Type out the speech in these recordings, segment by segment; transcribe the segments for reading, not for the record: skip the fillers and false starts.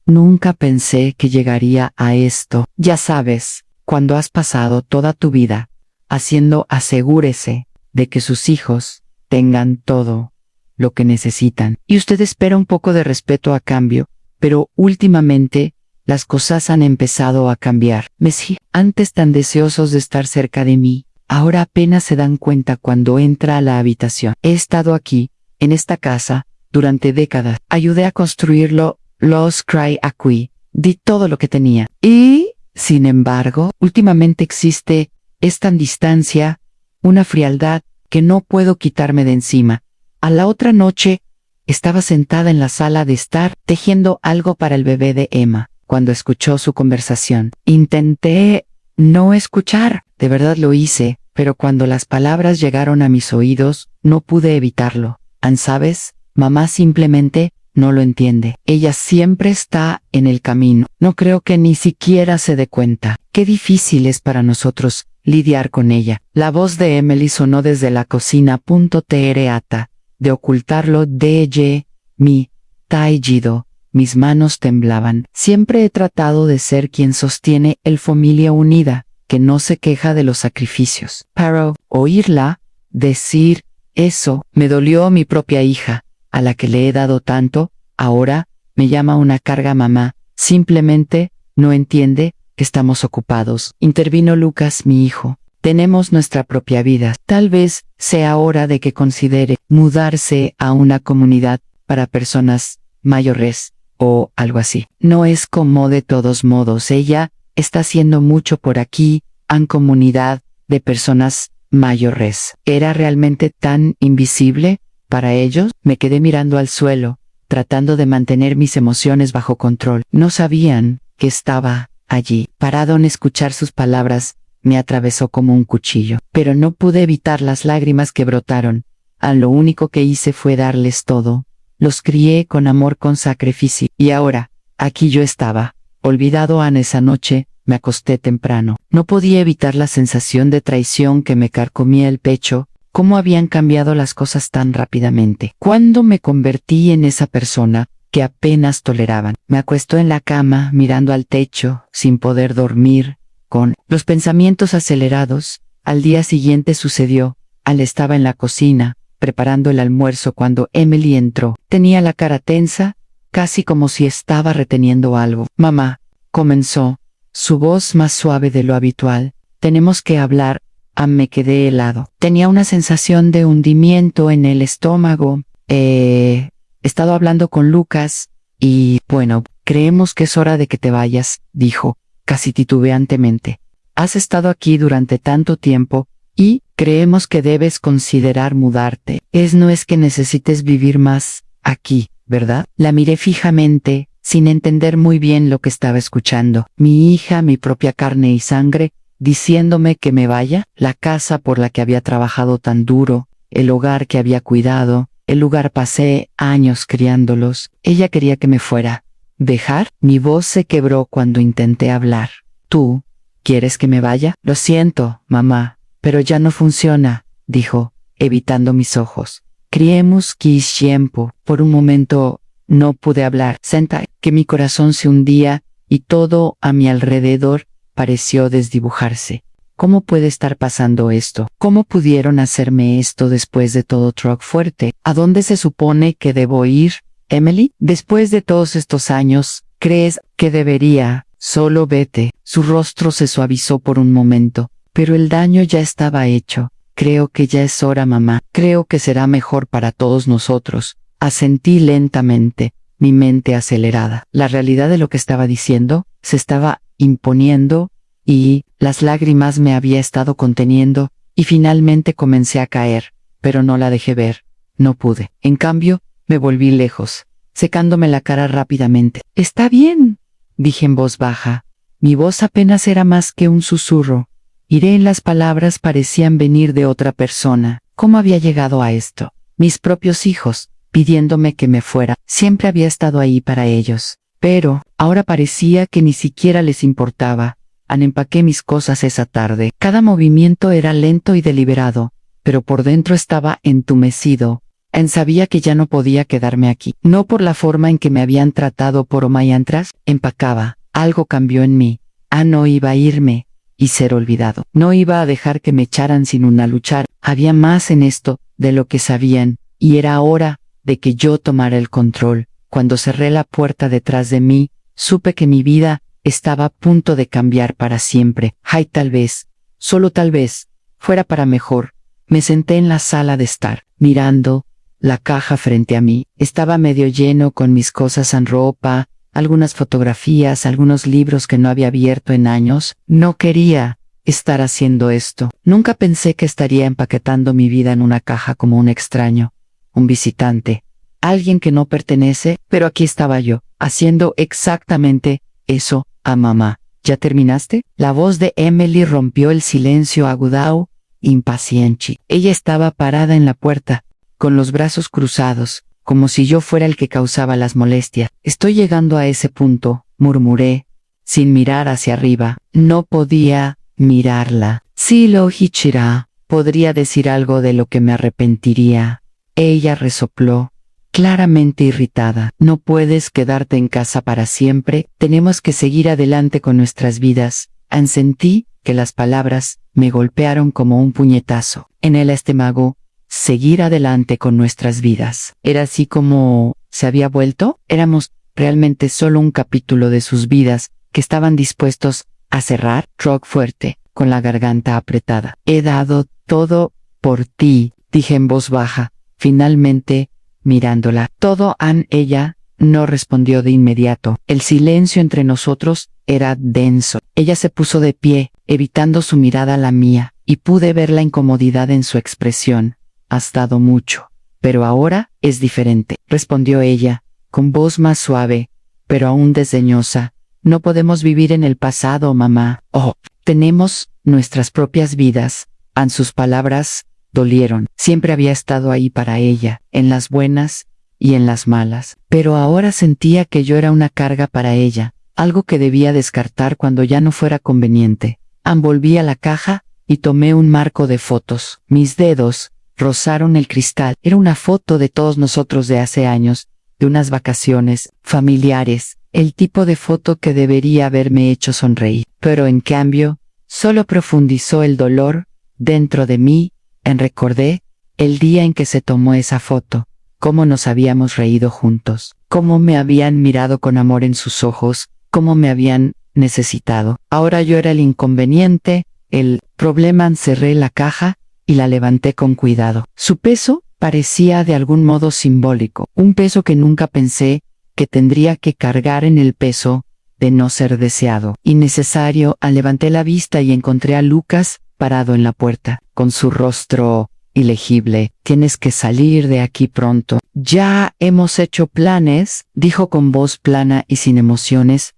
Nunca pensé que llegaría a esto. Ya sabes, cuando has pasado toda tu vida haciendo asegúrese de que sus hijos tengan todo lo que necesitan. Y usted espera un poco de respeto a cambio, pero últimamente las cosas han empezado a cambiar. Messi, antes tan deseosos de estar cerca de mí, ahora apenas se dan cuenta cuando entra a la habitación. He estado aquí, en esta casa, durante décadas. Ayudé a construirlo, los cry aquí, di todo lo que tenía. Y, sin embargo, últimamente existe esta distancia, una frialdad que no puedo quitarme de encima. A la otra noche, estaba sentada en la sala de estar tejiendo algo para el bebé de Emma, cuando escuchó su conversación. Intenté no escuchar, de verdad lo hice, pero cuando las palabras llegaron a mis oídos, no pude evitarlo. ¿Sabes? Mamá simplemente no lo entiende. Ella siempre está en el camino. No creo que ni siquiera se dé cuenta. Qué difícil es para nosotros lidiar con ella. La voz de Emily sonó desde la cocina. Trata de ocultarlo de mi tallido. Mis manos temblaban. Siempre he tratado de ser quien sostiene el familia unida, que no se queja de los sacrificios. Pero oírla decir eso me dolió. Mi propia hija, a la que le he dado tanto, ahora me llama una carga. Mamá simplemente no entiende que estamos ocupados. Intervino Lucas, mi hijo. Tenemos nuestra propia vida. Tal vez sea hora de que considere mudarse a una comunidad para personas mayores o algo así. No es como de todos modos. Ella está haciendo mucho por aquí, en comunidad de personas mayores. ¿Era realmente tan invisible para ellos? Me quedé mirando al suelo, tratando de mantener mis emociones bajo control. No sabían que estaba allí. Parado en escuchar sus palabras, me atravesó como un cuchillo. Pero no pude evitar las lágrimas que brotaron. Lo único que hice fue darles todo. Los crié con amor, con sacrificio. Y ahora, aquí yo estaba, olvidado. Esa noche, me acosté temprano. No podía evitar la sensación de traición que me carcomía el pecho. ¿Cómo habían cambiado las cosas tan rápidamente? ¿Cuándo me convertí en esa persona que apenas toleraban? Me acuesto en la cama, mirando al techo, sin poder dormir, con los pensamientos acelerados. Al día siguiente sucedió. Estaba en la cocina, preparando el almuerzo cuando Emily entró. Tenía la cara tensa, casi como si estaba reteniendo algo. Mamá, comenzó, su voz más suave de lo habitual. Tenemos que hablar. Me quedé helado. Tenía una sensación de hundimiento en el estómago. He estado hablando con Lucas y, bueno, creemos que es hora de que te vayas, dijo, casi titubeantemente. Has estado aquí durante tanto tiempo y creemos que debes considerar mudarte. No es que necesites vivir más aquí, ¿verdad? La miré fijamente, sin entender muy bien lo que estaba escuchando. Mi hija, mi propia carne y sangre, diciéndome que me vaya. La casa por la que había trabajado tan duro, el hogar que había cuidado, el lugar pasé años criándolos. Ella quería que me fuera. ¿Dejar? Mi voz se quebró cuando intenté hablar. ¿Tú quieres que me vaya? Lo siento, mamá, pero ya no funciona, dijo, evitando mis ojos. Criemos quis tiempo. Por un momento no pude hablar. Sentí que mi corazón se hundía y todo a mi alrededor pareció desdibujarse. ¿Cómo puede estar pasando esto? ¿Cómo pudieron hacerme esto después de todo? Truck fuerte. ¿A dónde se supone que debo ir, Emily? Después de todos estos años, ¿crees que debería? Solo vete. Su rostro se suavizó por un momento, pero el daño ya estaba hecho. Creo que ya es hora, mamá. Creo que será mejor para todos nosotros. Asentí lentamente, mi mente acelerada. La realidad de lo que estaba diciendo se estaba imponiendo y las lágrimas me había estado conteniendo y finalmente comencé a caer, pero no la dejé ver. No pude. En cambio, me volví lejos, secándome la cara rápidamente. Está bien, dije en voz baja. Mi voz apenas era más que un susurro. Iré. Las palabras parecían venir de otra persona. ¿Cómo había llegado a esto? Mis propios hijos, pidiéndome que me fuera. Siempre había estado ahí para ellos. Pero, ahora parecía que ni siquiera les importaba. Empaqué mis cosas esa tarde. Cada movimiento era lento y deliberado, pero por dentro estaba entumecido. Sabía que ya no podía quedarme aquí. No por la forma en que me habían tratado por Omayantras, empacaba. Algo cambió en mí. No iba a irme y ser olvidado. No iba a dejar que me echaran sin una luchar. Había más en esto de lo que sabían, y era hora de que yo tomara el control. Cuando cerré la puerta detrás de mí, supe que mi vida estaba a punto de cambiar para siempre. Ay, tal vez, solo tal vez, fuera para mejor. Me senté en la sala de estar, mirando la caja frente a mí. Estaba medio lleno con mis cosas en ropa, algunas fotografías, algunos libros que no había abierto en años. No quería estar haciendo esto. Nunca pensé que estaría empaquetando mi vida en una caja como un extraño, un visitante, alguien que no pertenece, pero aquí estaba yo, haciendo exactamente eso a mamá. ¿Ya terminaste? La voz de Emily rompió el silencio agudao, impaciente. Ella estaba parada en la puerta, con los brazos cruzados, como si yo fuera el que causaba las molestias. Estoy llegando a ese punto, murmuré, sin mirar hacia arriba. No podía mirarla. Si lo hiciera, podría decir algo de lo que me arrepentiría. Ella resopló, claramente irritada. No puedes quedarte en casa para siempre, tenemos que seguir adelante con nuestras vidas. Sentí que las palabras me golpearon como un puñetazo en el estómago. Seguir adelante con nuestras vidas. ¿Era así como se había vuelto? Éramos realmente solo un capítulo de sus vidas que estaban dispuestos a cerrar. Rock fuerte, con la garganta apretada. He dado todo por ti, dije en voz baja, finalmente, mirándola. Todo. Ella no respondió de inmediato. El silencio entre nosotros era denso. Ella se puso de pie, evitando su mirada a la mía, y pude ver la incomodidad en su expresión. Has dado mucho, pero ahora es diferente, respondió ella, con voz más suave, pero aún desdeñosa. No podemos vivir en el pasado, mamá. Oh, tenemos nuestras propias vidas. Sus palabras dolieron. Siempre había estado ahí para ella, en las buenas y en las malas, pero ahora sentía que yo era una carga para ella, algo que debía descartar cuando ya no fuera conveniente. Volví a la caja y tomé un marco de fotos. Mis dedos rozaron el cristal. Era una foto de todos nosotros de hace años, de unas vacaciones familiares, el tipo de foto que debería haberme hecho sonreír. Pero en cambio, solo profundizó el dolor dentro de mí. Recordé el día en que se tomó esa foto, cómo nos habíamos reído juntos, cómo me habían mirado con amor en sus ojos, cómo me habían necesitado. Ahora yo era el inconveniente, el problema. Cerré la caja y la levanté con cuidado. Su peso parecía de algún modo simbólico, un peso que nunca pensé que tendría que cargar, en el peso de no ser deseado, innecesario. Levanté la vista y encontré a Lucas parado en la puerta, con su rostro ilegible. Tienes que salir de aquí pronto. Ya hemos hecho planes, dijo con voz plana y sin emociones.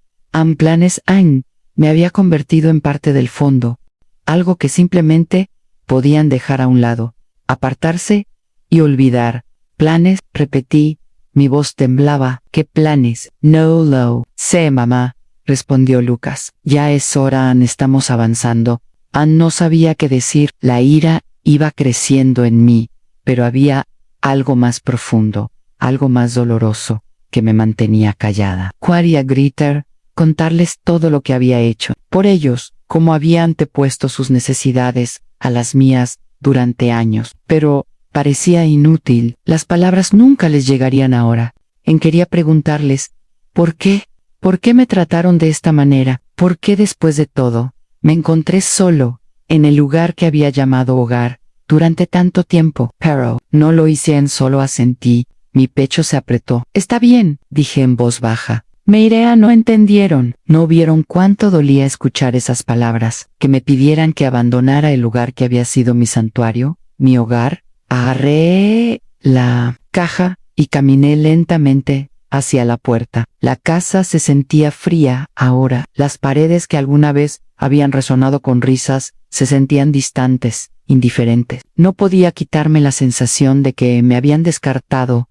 Planes. Me había convertido en parte del fondo, algo que simplemente podían dejar a un lado, apartarse y olvidar. Planes, repetí, mi voz temblaba. ¿Qué planes? No lo sé, mamá, respondió Lucas. Ya es hora, estamos avanzando. No sabía qué decir. La ira iba creciendo en mí, pero había algo más profundo, algo más doloroso, que me mantenía callada. Quería gritar, contarles todo lo que había hecho por ellos, cómo había antepuesto sus necesidades a las mías durante años, pero parecía inútil. Las palabras nunca les llegarían ahora. Quería preguntarles, ¿por qué? ¿Por qué me trataron de esta manera? ¿Por qué después de todo me encontré solo en el lugar que había llamado hogar durante tanto tiempo? Pero no lo hice. Solo asentí. Mi pecho se apretó. Está bien, dije en voz baja. Me iré. No entendieron, no vieron cuánto dolía escuchar esas palabras, que me pidieran que abandonara el lugar que había sido mi santuario, mi hogar. Agarré la caja y caminé lentamente hacia la puerta. La casa se sentía fría ahora. Las paredes que alguna vez habían resonado con risas se sentían distantes, indiferentes. No podía quitarme la sensación de que me habían descartado.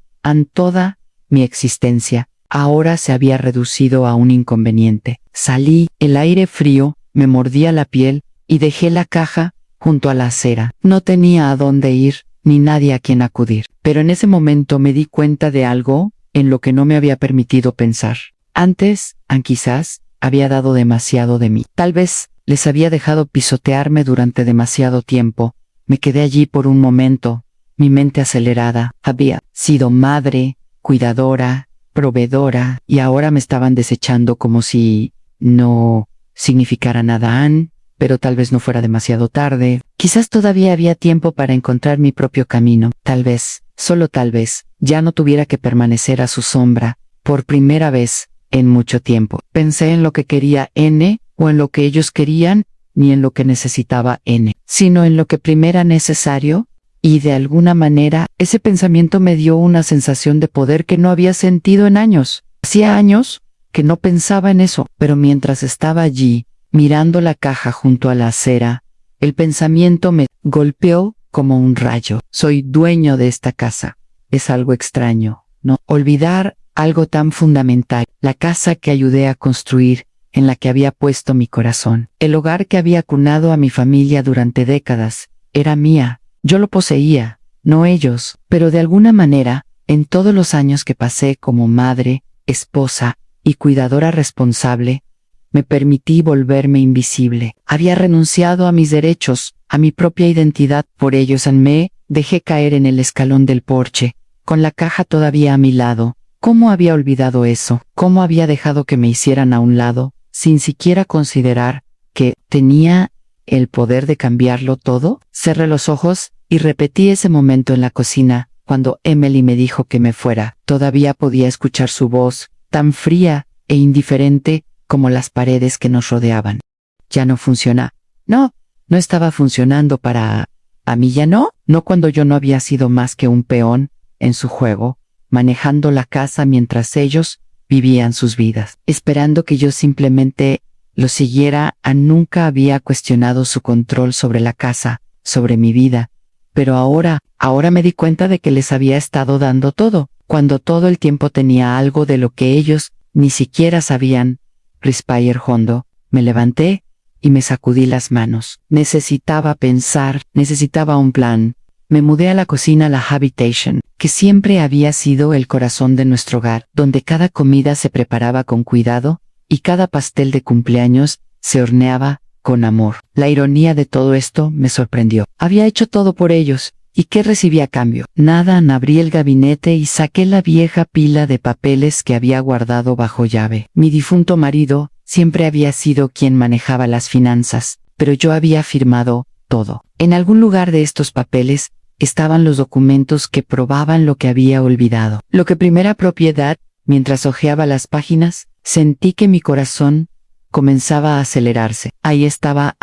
Toda mi existencia ahora se había reducido a un inconveniente. Salí. El aire frío me mordía la piel y dejé la caja junto a la acera. No tenía a dónde ir, ni nadie a quien acudir. Pero en ese momento me di cuenta de algo en lo que no me había permitido pensar. Antes, quizás, había dado demasiado de mí. Tal vez les había dejado pisotearme durante demasiado tiempo. Me quedé allí por un momento, mi mente acelerada. Había sido madre, cuidadora, proveedora, y ahora me estaban desechando como si no significara nada, pero tal vez no fuera demasiado tarde. Quizás todavía había tiempo para encontrar mi propio camino. Tal vez, solo tal vez, ya no tuviera que permanecer a su sombra, por primera vez en mucho tiempo. Pensé en lo que quería N, o en lo que ellos querían, ni en lo que necesitaba N, sino en lo que primero era necesario, y de alguna manera, ese pensamiento me dio una sensación de poder que no había sentido en años. Hacía años que no pensaba en eso, pero mientras estaba allí, mirando la caja junto a la acera, el pensamiento me golpeó como un rayo. Soy dueño de esta casa. Es algo extraño, ¿no? Olvidar algo tan fundamental, la casa que ayudé a construir, en la que había puesto mi corazón. El hogar que había cunado a mi familia durante décadas, era mía. Yo lo poseía, no ellos, pero de alguna manera, en todos los años que pasé como madre, esposa y cuidadora responsable, me permití volverme invisible. Había renunciado a mis derechos, a mi propia identidad. Por ellos me dejé caer en el escalón del porche, con la caja todavía a mi lado. ¿Cómo había olvidado eso? ¿Cómo había dejado que me hicieran a un lado, sin siquiera considerar que tenía el poder de cambiarlo todo? Cerré los ojos y repetí ese momento en la cocina, cuando Emily me dijo que me fuera. Todavía podía escuchar su voz, tan fría e indiferente como las paredes que nos rodeaban. Ya no funciona. No estaba funcionando para... ¿A mí ya no? No cuando yo no había sido más que un peón en su juego, manejando la casa mientras ellos vivían sus vidas, esperando que yo simplemente lo siguiera. Nunca había cuestionado su control sobre la casa, sobre mi vida, pero ahora me di cuenta de que les había estado dando todo, cuando todo el tiempo tenía algo de lo que ellos ni siquiera sabían. Respire hondo, me levanté y me sacudí las manos. Necesitaba pensar, necesitaba un plan. Me mudé a la cocina, la habitation, que siempre había sido el corazón de nuestro hogar, donde cada comida se preparaba con cuidado y cada pastel de cumpleaños se horneaba con amor. La ironía de todo esto me sorprendió. Había hecho todo por ellos. ¿Y qué recibí a cambio? Nada. Abrí el gabinete y saqué la vieja pila de papeles que había guardado bajo llave. Mi difunto marido siempre había sido quien manejaba las finanzas, pero yo había firmado todo. En algún lugar de estos papeles estaban los documentos que probaban lo que había olvidado. Lo que primera propiedad, mientras hojeaba las páginas, sentí que mi corazón comenzaba a acelerarse. Ahí estaba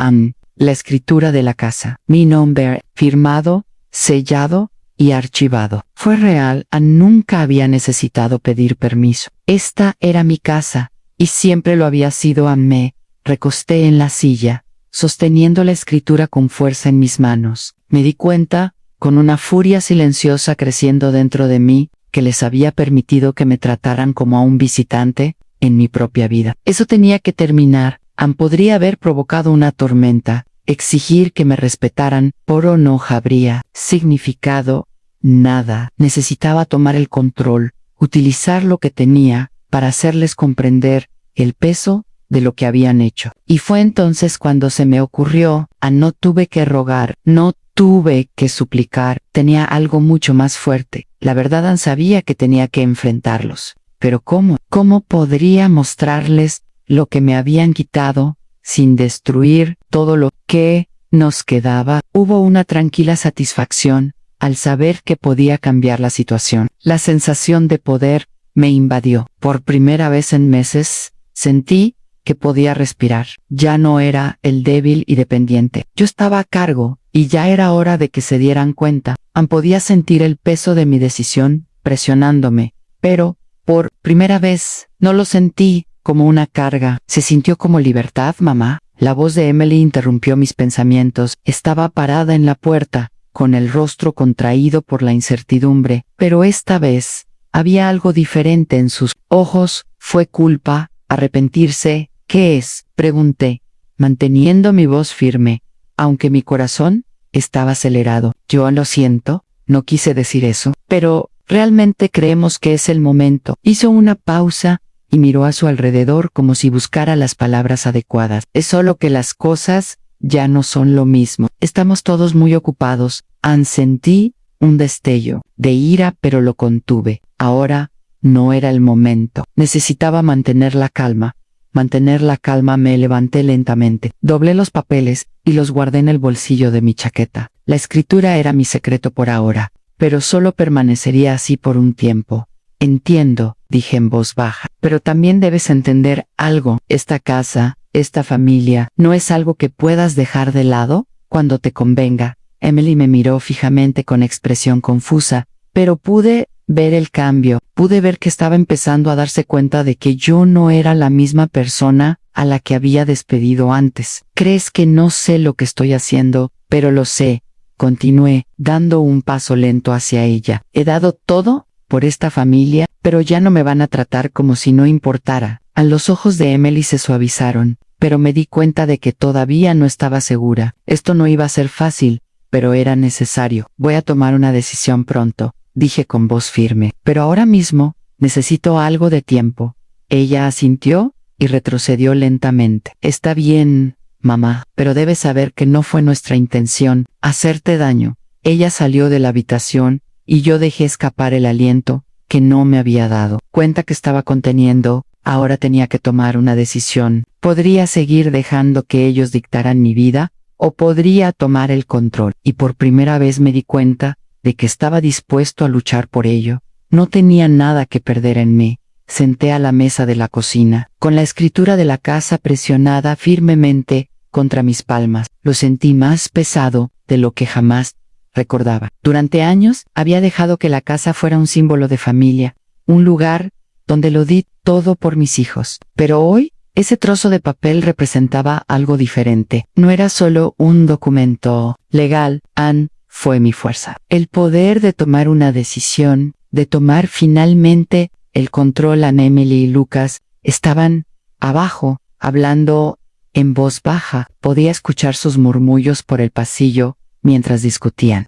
la escritura de la casa. Mi nombre, firmado, sellado y archivado. Fue real. Nunca había necesitado pedir permiso. Esta era mi casa, y siempre lo había sido. Me recosté en la silla, sosteniendo la escritura con fuerza en mis manos. Me di cuenta, con una furia silenciosa creciendo dentro de mí, que les había permitido que me trataran como a un visitante en mi propia vida. Eso tenía que terminar. Podría haber provocado una tormenta. Exigir que me respetaran, pero no habría significado nada. Necesitaba tomar el control, utilizar lo que tenía para hacerles comprender el peso de lo que habían hecho. Y fue entonces cuando se me ocurrió, no tuve que rogar, no tuve que suplicar, tenía algo mucho más fuerte. La verdad, sabía que tenía que enfrentarlos. Pero ¿cómo? ¿Cómo podría mostrarles lo que me habían quitado, sin destruir todo lo que nos quedaba? Hubo una tranquila satisfacción al saber que podía cambiar la situación. La sensación de poder me invadió. Por primera vez en meses, sentí que podía respirar. Ya no era el débil y dependiente. Yo estaba a cargo, y ya era hora de que se dieran cuenta. Podía sentir el peso de mi decisión presionándome, pero, por primera vez, no lo sentí como una carga. Se sintió como libertad, mamá. La voz de Emily interrumpió mis pensamientos. Estaba parada en la puerta, con el rostro contraído por la incertidumbre, pero esta vez había algo diferente en sus ojos. ¿Fue culpa? ¿Arrepentirse? ¿Qué es?, pregunté, manteniendo mi voz firme, aunque mi corazón estaba acelerado. Yo lo siento, no quise decir eso, pero realmente creemos que es el momento. Hizo una pausa y miró a su alrededor como si buscara las palabras adecuadas. Es solo que las cosas ya no son lo mismo. Estamos todos muy ocupados. Sentí un destello de ira, pero lo contuve. Ahora no era el momento. Necesitaba mantener la calma. Me levanté lentamente. Doblé los papeles y los guardé en el bolsillo de mi chaqueta. La escritura era mi secreto por ahora, pero solo permanecería así por un tiempo. Entiendo, dije en voz baja, pero también debes entender algo. Esta casa, esta familia, no es algo que puedas dejar de lado cuando te convenga. Emily me miró fijamente con expresión confusa, pero pude ver el cambio. Pude ver que estaba empezando a darse cuenta de que yo no era la misma persona a la que había despedido antes. ¿Crees que no sé lo que estoy haciendo? Pero lo sé. Continué, dando un paso lento hacia ella. He dado todo por esta familia, pero ya no me van a tratar como si no importara. Los ojos de Emily se suavizaron, pero me di cuenta de que todavía no estaba segura. Esto no iba a ser fácil, pero era necesario. Voy a tomar una decisión pronto, dije con voz firme, pero ahora mismo necesito algo de tiempo. Ella asintió y retrocedió lentamente. Está bien, mamá, pero debes saber que no fue nuestra intención hacerte daño. Ella salió de la habitación y yo dejé escapar el aliento que no me había dado cuenta que estaba conteniendo. Ahora tenía que tomar una decisión. Podría seguir dejando que ellos dictaran mi vida, o podría tomar el control. Y por primera vez me di cuenta de que estaba dispuesto a luchar por ello. No tenía nada que perder en mí. Senté a la mesa de la cocina, con la escritura de la casa presionada firmemente contra mis palmas. Lo sentí más pesado de lo que jamás recordaba. Durante años había dejado que la casa fuera un símbolo de familia, un lugar donde lo di todo por mis hijos. Pero hoy, ese trozo de papel representaba algo diferente. No era solo un documento legal. Anne fue mi fuerza. El poder de tomar una decisión, de tomar finalmente el control. Anne, Emily y Lucas estaban abajo, hablando en voz baja. Podía escuchar sus murmullos por el pasillo mientras discutían.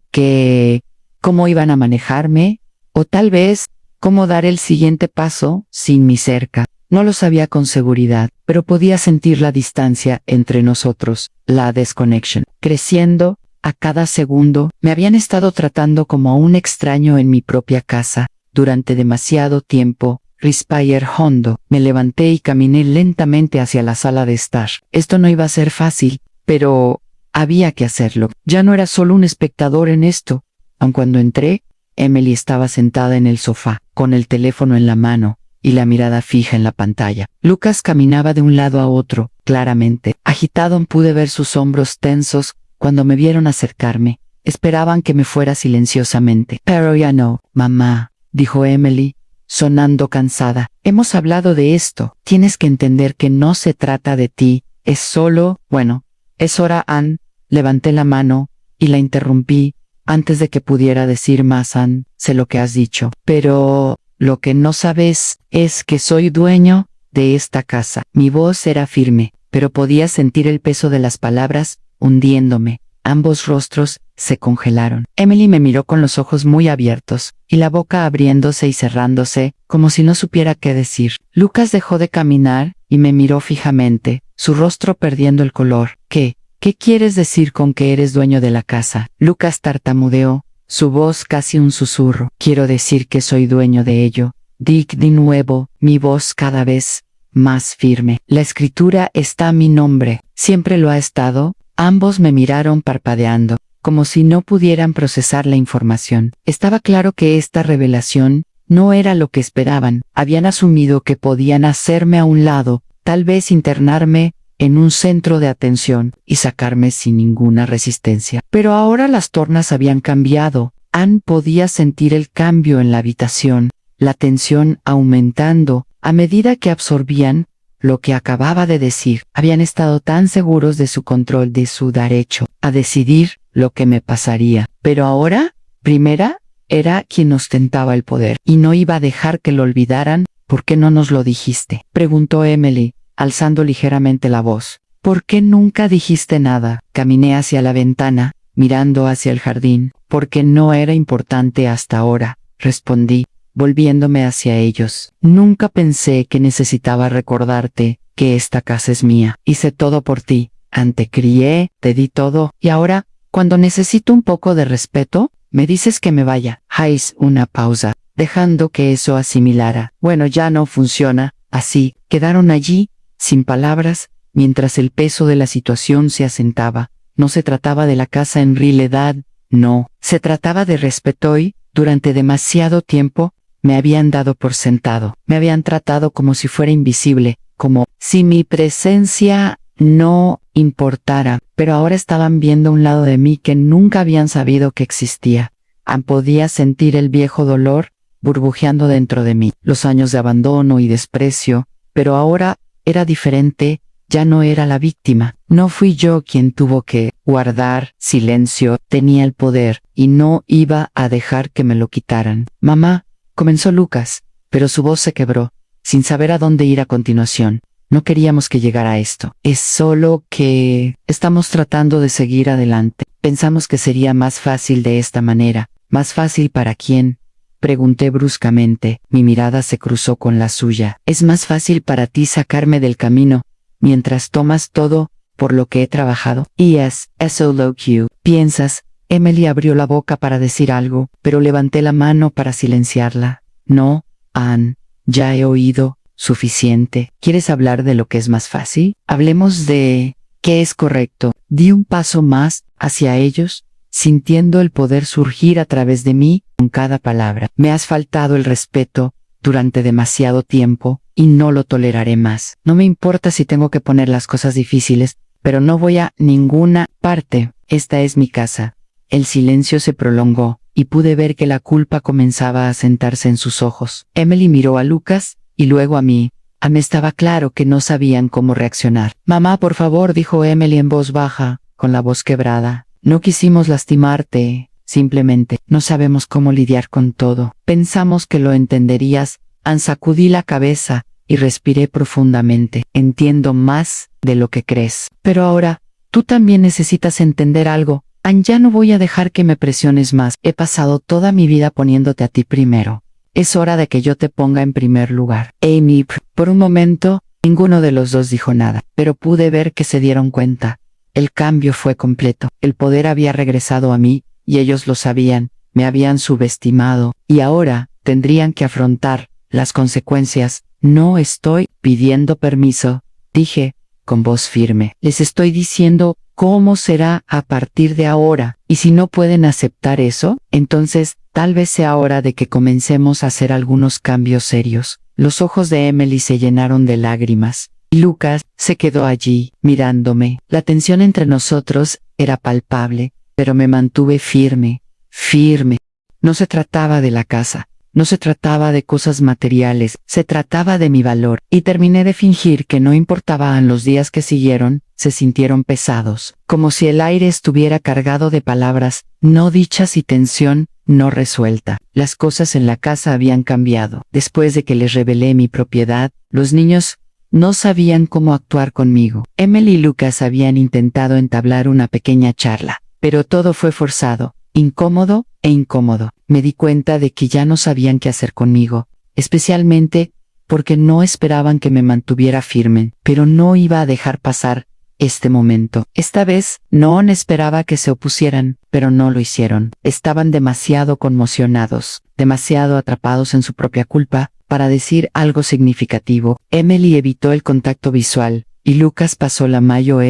¿Cómo iban a manejarme? O tal vez, ¿cómo dar el siguiente paso sin mí cerca? No lo sabía con seguridad, pero podía sentir la distancia entre nosotros, la disconexión, creciendo a cada segundo. Me habían estado tratando como a un extraño en mi propia casa durante demasiado tiempo. Respiré hondo, me levanté y caminé lentamente hacia la sala de estar. Esto no iba a ser fácil, pero había que hacerlo. Ya no era solo un espectador en esto. Aun cuando entré, Emily estaba sentada en el sofá, con el teléfono en la mano y la mirada fija en la pantalla. Lucas caminaba de un lado a otro, claramente agitado. Pude ver sus hombros tensos cuando me vieron acercarme. Esperaban que me fuera silenciosamente. Pero ya no, mamá, dijo Emily, sonando cansada. Hemos hablado de esto. Tienes que entender que no se trata de ti. Es solo, es hora. Anne. Levanté la mano y la interrumpí antes de que pudiera decir más. Anne, sé lo que has dicho, pero lo que no sabes es que soy dueño de esta casa. Mi voz era firme, pero podía sentir el peso de las palabras hundiéndome. Ambos rostros se congelaron. Emily me miró con los ojos muy abiertos y la boca abriéndose y cerrándose, como si no supiera qué decir. Lucas dejó de caminar y me miró fijamente, su rostro perdiendo el color. ¿Qué quieres decir con que eres dueño de la casa? Lucas tartamudeó, su voz casi un susurro. Quiero decir que soy dueño de ello. Dick de nuevo, mi voz cada vez más firme. La escritura está a mi nombre. ¿Siempre lo ha estado? Ambos me miraron parpadeando, como si no pudieran procesar la información. Estaba claro que esta revelación no era lo que esperaban. Habían asumido que podían hacerme a un lado, tal vez internarme en un centro de atención y sacarme sin ninguna resistencia. Pero ahora las tornas habían cambiado. Anne podía sentir el cambio en la habitación, la tensión aumentando a medida que absorbían lo que acababa de decir. Habían estado tan seguros de su control, de su derecho a decidir lo que me pasaría. Pero ahora, primera, era quien ostentaba el poder y no iba a dejar que lo olvidaran. ¿Por qué no nos lo dijiste?, preguntó Emily, alzando ligeramente la voz. ¿Por qué nunca dijiste nada? Caminé hacia la ventana, mirando hacia el jardín. Porque no era importante hasta ahora, respondí, volviéndome hacia ellos. Nunca pensé que necesitaba recordarte que esta casa es mía. Hice todo por ti, te crié, te di todo, y ahora, cuando necesito un poco de respeto, me dices que me vaya. Hice una pausa, dejando que eso asimilara. Bueno, ya no funciona. Así, quedaron allí, sin palabras, mientras el peso de la situación se asentaba. No se trataba de la casa en realidad, no. Se trataba de respeto y, durante demasiado tiempo, me habían dado por sentado. Me habían tratado como si fuera invisible, como si mi presencia no importara. Pero ahora estaban viendo un lado de mí que nunca habían sabido que existía. Podía sentir el viejo dolor burbujeando dentro de mí, los años de abandono y desprecio, pero ahora era diferente, ya no era la víctima. No fui yo quien tuvo que guardar silencio, tenía el poder, y no iba a dejar que me lo quitaran. Mamá, comenzó Lucas, pero su voz se quebró, sin saber a dónde ir a continuación. No queríamos que llegara a esto. Es solo que estamos tratando de seguir adelante. Pensamos que sería más fácil de esta manera. ¿Más fácil para quién? Pregunté bruscamente. Mi mirada se cruzó con la suya. Es más fácil para ti sacarme del camino, mientras tomas todo por lo que he trabajado. Y eso lo que piensas. Emily abrió la boca para decir algo, pero levanté la mano para silenciarla. No, Anne, ya he oído suficiente. ¿Quieres hablar de lo que es más fácil? Hablemos de qué es correcto. Di un paso más hacia ellos, sintiendo el poder surgir a través de mí con cada palabra. Me has faltado el respeto durante demasiado tiempo y no lo toleraré más. No me importa si tengo que poner las cosas difíciles, pero no voy a ninguna parte. Esta es mi casa. El silencio se prolongó y pude ver que la culpa comenzaba a sentarse en sus ojos. Emily miró a Lucas y luego a mí. Me estaba claro que no sabían cómo reaccionar. Mamá, por favor, dijo Emily en voz baja, con la voz quebrada. No quisimos lastimarte, simplemente no sabemos cómo lidiar con todo. Pensamos que lo entenderías. Sacudí la cabeza y respiré profundamente. Entiendo más de lo que crees. Pero ahora, tú también necesitas entender algo. Ya no voy a dejar que me presiones más. He pasado toda mi vida poniéndote a ti primero. Es hora de que yo te ponga en primer lugar. Amy, por un momento, ninguno de los dos dijo nada, pero pude ver que se dieron cuenta. El cambio fue completo. El poder había regresado a mí, y ellos lo sabían, me habían subestimado, y ahora tendrían que afrontar las consecuencias. No estoy pidiendo permiso, dije, con voz firme. Les estoy diciendo cómo será a partir de ahora, y si no pueden aceptar eso, entonces tal vez sea hora de que comencemos a hacer algunos cambios serios. Los ojos de Emily se llenaron de lágrimas. Lucas se quedó allí, mirándome. La tensión entre nosotros era palpable, pero me mantuve firme. No se trataba de la casa, no se trataba de cosas materiales, se trataba de mi valor, y terminé de fingir que no importaban. Los días que siguieron, se sintieron pesados, como si el aire estuviera cargado de palabras no dichas y tensión no resuelta. Las cosas en la casa habían cambiado. Después de que les revelé mi propiedad, los niños no sabían cómo actuar conmigo. Emily y Lucas habían intentado entablar una pequeña charla, pero todo fue forzado, incómodo. Me di cuenta de que ya no sabían qué hacer conmigo, especialmente porque no esperaban que me mantuviera firme, pero no iba a dejar pasar este momento. Esta vez, no esperaba que se opusieran, pero no lo hicieron. Estaban demasiado conmocionados, demasiado atrapados en su propia culpa, para decir algo significativo. Emily evitó el contacto visual, y Lucas pasó la mayor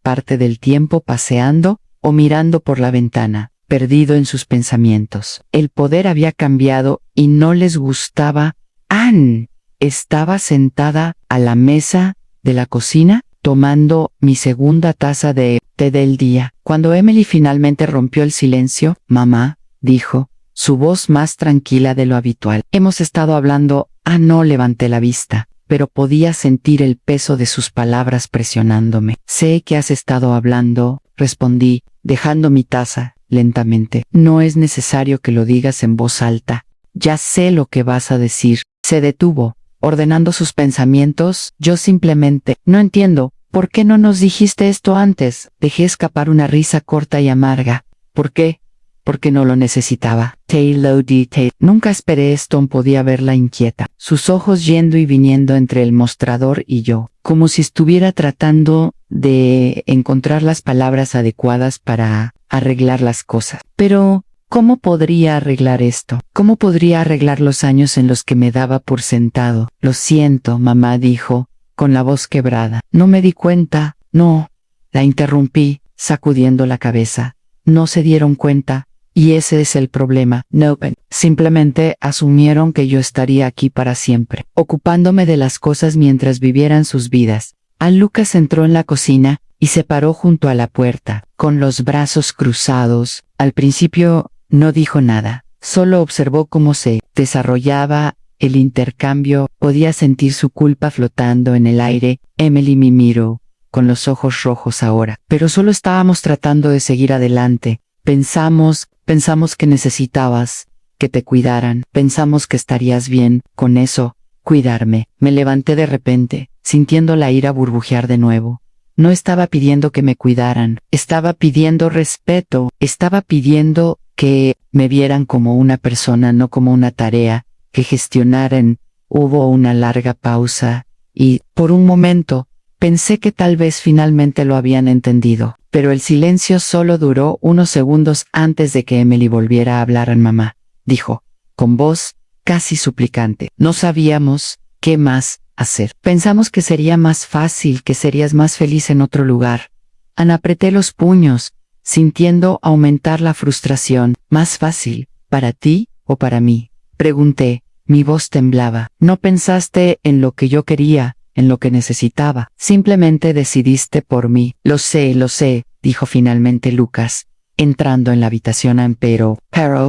parte del tiempo paseando o mirando por la ventana, perdido en sus pensamientos. El poder había cambiado y no les gustaba. Anne estaba sentada a la mesa de la cocina, tomando mi segunda taza de té del día. Cuando Emily finalmente rompió el silencio, mamá, dijo, su voz más tranquila de lo habitual. Hemos estado hablando. No levanté la vista, pero podía sentir el peso de sus palabras presionándome. Sé que has estado hablando, respondí, dejando mi taza, lentamente. No es necesario que lo digas en voz alta. Ya sé lo que vas a decir. Se detuvo, ordenando sus pensamientos. Yo simplemente, no entiendo, ¿por qué no nos dijiste esto antes? Dejé escapar una risa corta y amarga. ¿Por qué? Porque no lo necesitaba. Taylor D. Nunca esperé esto, podía verla inquieta, sus ojos yendo y viniendo entre el mostrador y yo, como si estuviera tratando de encontrar las palabras adecuadas para arreglar las cosas. Pero, ¿cómo podría arreglar esto? ¿Cómo podría arreglar los años en los que me daba por sentado? Lo siento, mamá dijo, con la voz quebrada. No me di cuenta. No. La interrumpí, sacudiendo la cabeza. No se dieron cuenta. Y ese es el problema. No, simplemente asumieron que yo estaría aquí para siempre, ocupándome de las cosas mientras vivieran sus vidas. Lucas entró en la cocina y se paró junto a la puerta, con los brazos cruzados. Al principio no dijo nada, solo observó cómo se desarrollaba el intercambio. Podía sentir su culpa flotando en el aire. Emily me miró, con los ojos rojos ahora. Pero solo estábamos tratando de seguir adelante. Pensamos que necesitabas que te cuidaran. Pensamos que estarías bien con eso, cuidarme. Me levanté de repente, sintiendo la ira burbujear de nuevo. No estaba pidiendo que me cuidaran, estaba pidiendo respeto, estaba pidiendo que me vieran como una persona, no como una tarea, que gestionaran. Hubo una larga pausa, y, por un momento, pensé que tal vez finalmente lo habían entendido. Pero el silencio solo duró unos segundos antes de que Emily volviera a hablar a mamá. Dijo, con voz casi suplicante. No sabíamos qué más hacer. Pensamos que sería más fácil, que serías más feliz en otro lugar. Apreté los puños, sintiendo aumentar la frustración. ¿Más fácil, para ti o para mí? Pregunté, mi voz temblaba. No pensaste en lo que yo quería, en lo que necesitaba. Simplemente decidiste por mí. Lo sé, dijo finalmente Lucas, entrando en la habitación. Pero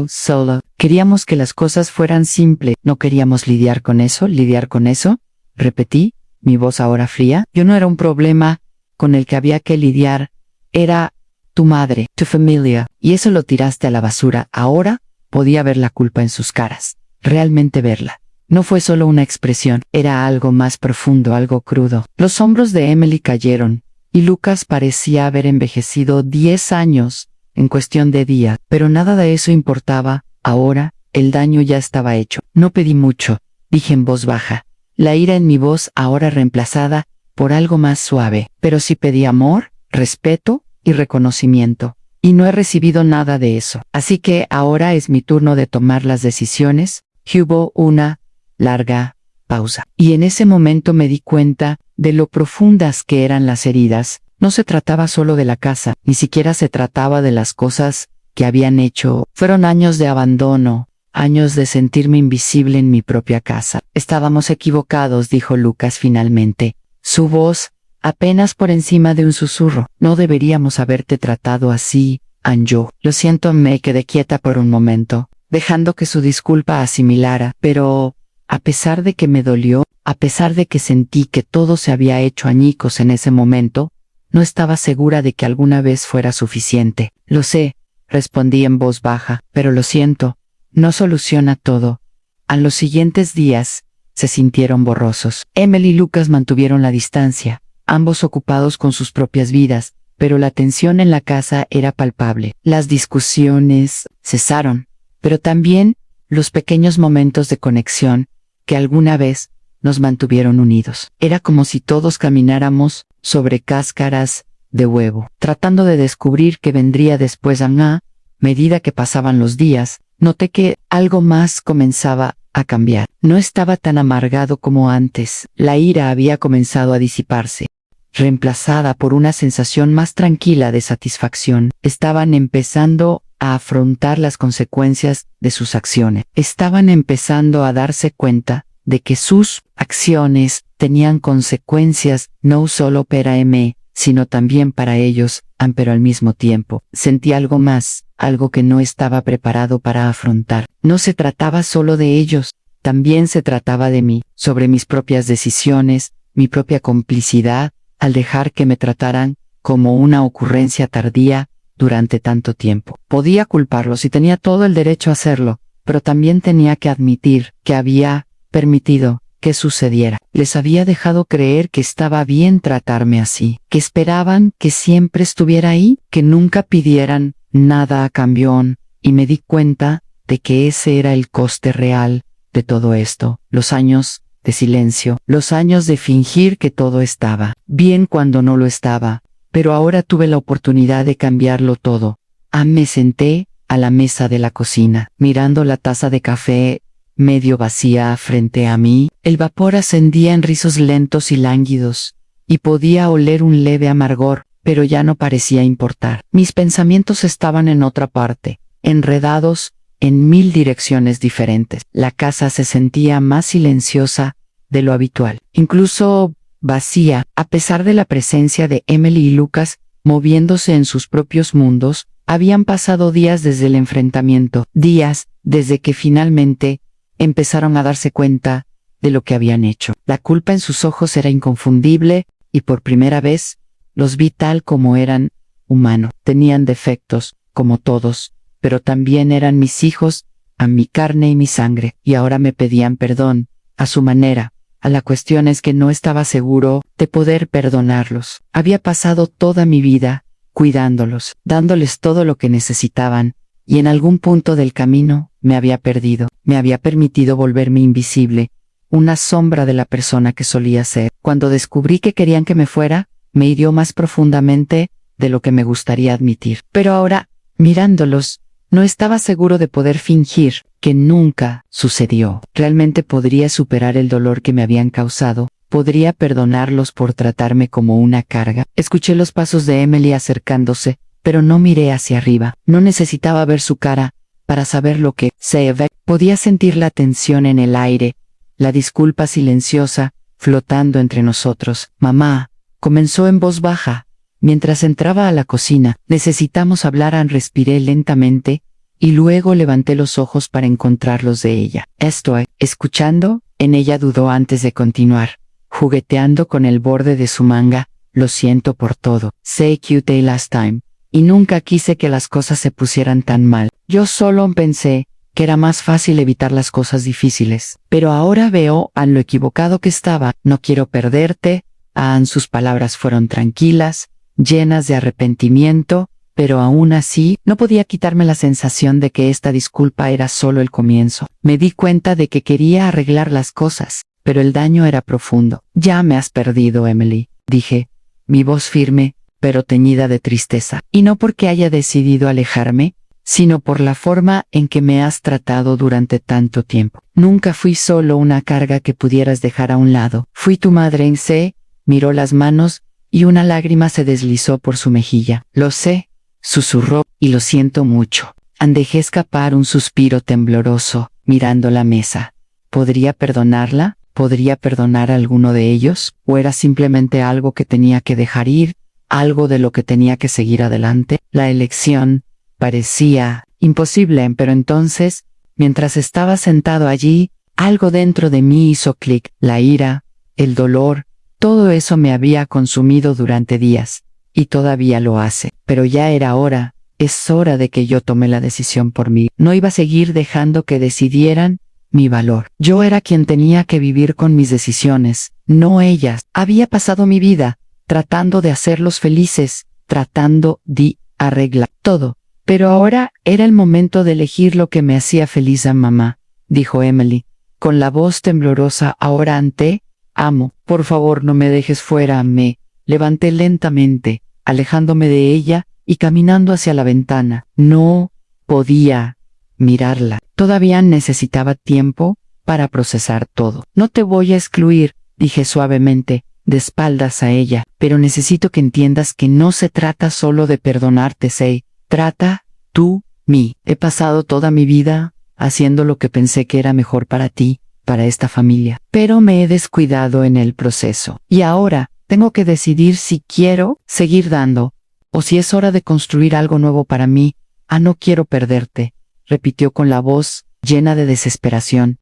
solo queríamos que las cosas fueran simples. No queríamos lidiar con eso. Repetí, mi voz ahora fría. Yo no era un problema con el que había que lidiar. Era tu madre, tu familia. Y eso lo tiraste a la basura. Ahora podía ver la culpa en sus caras. Realmente verla. No fue solo una expresión, era algo más profundo, algo crudo. Los hombros de Emily cayeron, y Lucas parecía haber envejecido 10 años, en cuestión de días, pero nada de eso importaba. Ahora, el daño ya estaba hecho. No pedí mucho, dije en voz baja, la ira en mi voz ahora reemplazada por algo más suave, pero sí pedí amor, respeto y reconocimiento. Y no he recibido nada de eso. Así que ahora es mi turno de tomar las decisiones. Hubo una larga pausa. Y en ese momento me di cuenta de lo profundas que eran las heridas. No se trataba solo de la casa, ni siquiera se trataba de las cosas que habían hecho. Fueron años de abandono, años de sentirme invisible en mi propia casa. Estábamos equivocados, dijo Lucas finalmente, su voz apenas por encima de un susurro. No deberíamos haberte tratado así, Anjo. Lo siento, me quedé quieta por un momento, dejando que su disculpa asimilara, pero a pesar de que me dolió, a pesar de que sentí que todo se había hecho añicos en ese momento, no estaba segura de que alguna vez fuera suficiente. Lo sé, respondí en voz baja, pero lo siento, no soluciona todo. A los siguientes días, se sintieron borrosos. Emily y Lucas mantuvieron la distancia, ambos ocupados con sus propias vidas, pero la tensión en la casa era palpable. Las discusiones cesaron, pero también los pequeños momentos de conexión que alguna vez nos mantuvieron unidos. Era como si todos camináramos sobre cáscaras de huevo, tratando de descubrir qué vendría después. A medida que pasaban los días, noté que algo más comenzaba a cambiar. No estaba tan amargado como antes. La ira había comenzado a disiparse, reemplazada por una sensación más tranquila de satisfacción. Estaban empezando a afrontar las consecuencias de sus acciones. Estaban empezando a darse cuenta de que sus acciones tenían consecuencias no solo para mí, sino también para ellos, pero al mismo tiempo sentí algo más, algo que no estaba preparado para afrontar. No se trataba solo de ellos, también se trataba de mí, sobre mis propias decisiones, mi propia complicidad, al dejar que me trataran como una ocurrencia tardía durante tanto tiempo. Podía culparlos y tenía todo el derecho a hacerlo, pero también tenía que admitir que había permitido que sucediera. Les había dejado creer que estaba bien tratarme así, que esperaban que siempre estuviera ahí, que nunca pidieran nada cambió, y me di cuenta de que ese era el coste real de todo esto, los años de silencio, los años de fingir que todo estaba bien cuando no lo estaba, pero ahora tuve la oportunidad de cambiarlo todo. Me senté a la mesa de la cocina, mirando la taza de café medio vacía frente a mí. El vapor ascendía en rizos lentos y lánguidos, y podía oler un leve amargor, pero ya no parecía importar. Mis pensamientos estaban en otra parte, enredados en 1000 direcciones diferentes. La casa se sentía más silenciosa de lo habitual, incluso vacía, a pesar de la presencia de Emily y Lucas moviéndose en sus propios mundos. Habían pasado días desde el enfrentamiento, días desde que finalmente empezaron a darse cuenta de lo que habían hecho. La culpa en sus ojos era inconfundible, y por primera vez los vi tal como eran, humanos. Tenían defectos, como todos, pero también eran mis hijos, a mi carne y mi sangre, y ahora me pedían perdón, a su manera. La cuestión es que no estaba seguro de poder perdonarlos. Había pasado toda mi vida cuidándolos, dándoles todo lo que necesitaban, y en algún punto del camino me había perdido, me había permitido volverme invisible, una sombra de la persona que solía ser. Cuando descubrí que querían que me fuera, me hirió más profundamente de lo que me gustaría admitir. Pero ahora, mirándolos, no estaba seguro de poder fingir que nunca sucedió. Realmente podría superar el dolor que me habían causado, podría perdonarlos por tratarme como una carga. Escuché los pasos de Emily acercándose, pero no miré hacia arriba. No necesitaba ver su cara para saber lo que se ve. Podía sentir la tensión en el aire, la disculpa silenciosa flotando entre nosotros. Mamá, comenzó en voz baja, mientras entraba a la cocina. Necesitamos hablar. Respiré lentamente, y luego levanté los ojos para encontrarlos de ella. Estoy escuchando. En ella dudó antes de continuar, jugueteando con el borde de su manga. Lo siento por todo. Say cute last time. Y nunca quise que las cosas se pusieran tan mal. Yo solo pensé que era más fácil evitar las cosas difíciles. Pero ahora veo a lo equivocado que estaba. No quiero perderte. Sus palabras fueron tranquilas, llenas de arrepentimiento, pero aún así no podía quitarme la sensación de que esta disculpa era solo el comienzo. Me di cuenta de que quería arreglar las cosas, pero el daño era profundo. Ya me has perdido, Emily, dije, mi voz firme, pero teñida de tristeza. Y no porque haya decidido alejarme, sino por la forma en que me has tratado durante tanto tiempo. Nunca fui solo una carga que pudieras dejar a un lado. Fui tu madre. Miró las manos, y una lágrima se deslizó por su mejilla. Lo sé, susurró, y lo siento mucho. Dejé escapar un suspiro tembloroso, mirando la mesa. ¿Podría perdonarla? ¿Podría perdonar a alguno de ellos? ¿O era simplemente algo que tenía que dejar ir? ¿Algo de lo que tenía que seguir adelante? La elección parecía imposible, pero entonces, mientras estaba sentado allí, algo dentro de mí hizo clic. La ira, el dolor, todo eso me había consumido durante días, y todavía lo hace. Pero ya era hora, es hora de que yo tome la decisión por mí. No iba a seguir dejando que decidieran mi valor. Yo era quien tenía que vivir con mis decisiones, no ellas. Había pasado mi vida tratando de hacerlos felices, tratando de arreglar todo. Pero ahora era el momento de elegir lo que me hacía feliz. Mamá, dijo Emily, con la voz temblorosa. Ahora amo, por favor no me dejes fuera. Me levanté lentamente, alejándome de ella y caminando hacia la ventana. No podía mirarla. Todavía necesitaba tiempo para procesar todo. No te voy a excluir, dije suavemente, de espaldas a ella, pero necesito que entiendas que no se trata solo de perdonarte. Trata tú, mí. He pasado toda mi vida haciendo lo que pensé que era mejor para ti, para esta familia, pero me he descuidado en el proceso. Y ahora tengo que decidir si quiero seguir dando, o si es hora de construir algo nuevo para mí. No quiero perderte, repitió con la voz llena de desesperación.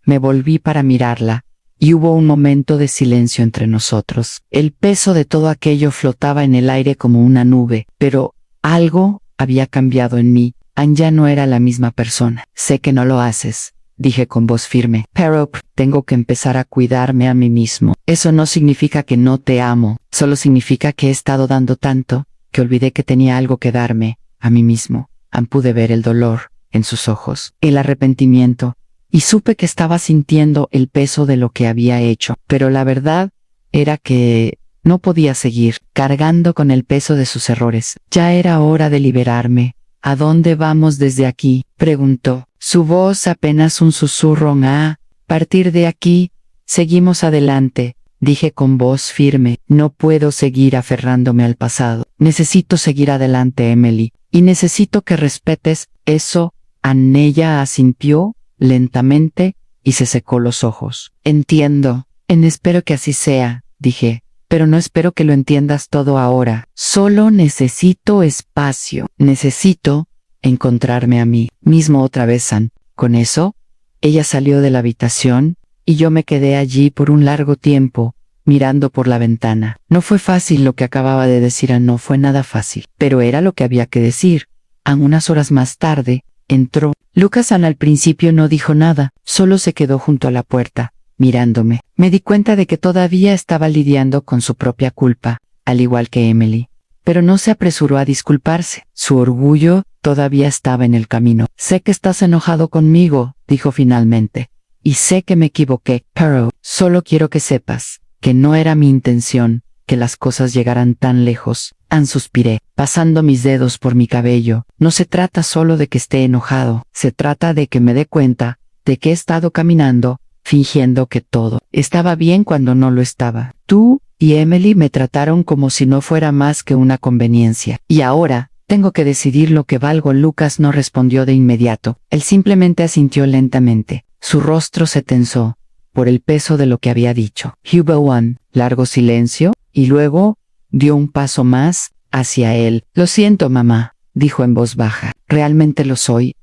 Me volví para mirarla, y hubo un momento de silencio entre nosotros. El peso de todo aquello flotaba en el aire como una nube, pero algo había cambiado en mí. Ya no era la misma persona. Sé que no lo haces, dije con voz firme, pero tengo que empezar a cuidarme a mí mismo. Eso no significa que no te amo, solo significa que he estado dando tanto, que olvidé que tenía algo que darme, a mí mismo. Pude ver el dolor en sus ojos, el arrepentimiento, y supe que estaba sintiendo el peso de lo que había hecho. Pero la verdad era que no podía seguir cargando con el peso de sus errores. Ya era hora de liberarme. ¿A dónde vamos desde aquí?, preguntó. Su voz apenas un susurro. A partir de aquí, seguimos adelante, dije con voz firme. No puedo seguir aferrándome al pasado. Necesito seguir adelante, Emily, y necesito que respetes eso. Ella asintió lentamente y se secó los ojos. Entiendo. Espero que así sea, dije. Pero no espero que lo entiendas todo ahora. Solo necesito espacio. Necesito encontrarme a mí mismo otra vez, San. Con eso, ella salió de la habitación, y yo me quedé allí por un largo tiempo, mirando por la ventana. No fue fácil lo que acababa de decir. No fue nada fácil. Pero era lo que había que decir. Unas horas más tarde, entró. Lucas al principio no dijo nada, solo se quedó junto a la puerta, mirándome. Me di cuenta de que todavía estaba lidiando con su propia culpa, al igual que Emily. Pero no se apresuró a disculparse. Su orgullo todavía estaba en el camino. Sé que estás enojado conmigo, dijo finalmente. Y sé que me equivoqué, pero solo quiero que sepas que no era mi intención que las cosas llegaran tan lejos. Suspiré, pasando mis dedos por mi cabello. No se trata solo de que esté enojado, se trata de que me dé cuenta de que he estado caminando, fingiendo que todo estaba bien cuando no lo estaba. Tú y Emily me trataron como si no fuera más que una conveniencia. Y ahora, tengo que decidir lo que valgo. Lucas no respondió de inmediato. Él simplemente asintió lentamente. Su rostro se tensó por el peso de lo que había dicho. Hubo un largo silencio, y luego dio un paso más hacia él. Lo siento, mamá, dijo en voz baja. Realmente lo soy.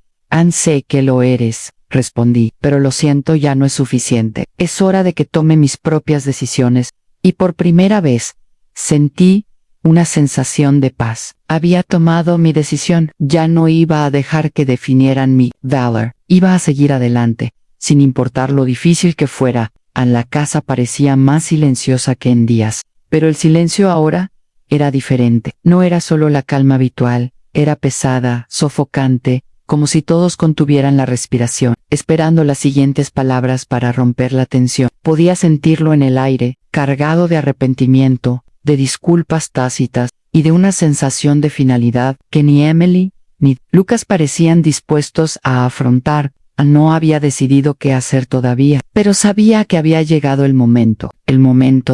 Sé que lo eres, respondí, pero lo siento ya no es suficiente. Es hora de que tome mis propias decisiones. Y por primera vez, sentí una sensación de paz. Había tomado mi decisión. Ya no iba a dejar que definieran mi valor. Iba a seguir adelante, sin importar lo difícil que fuera. La casa parecía más silenciosa que en días. Pero el silencio ahora era diferente. No era solo la calma habitual, era pesada, sofocante, como si todos contuvieran la respiración, esperando las siguientes palabras para romper la tensión. Podía sentirlo en el aire, cargado de arrepentimiento, de disculpas tácitas, y de una sensación de finalidad que ni Emily ni Lucas parecían dispuestos a afrontar. No había decidido qué hacer todavía, pero sabía que había llegado el momento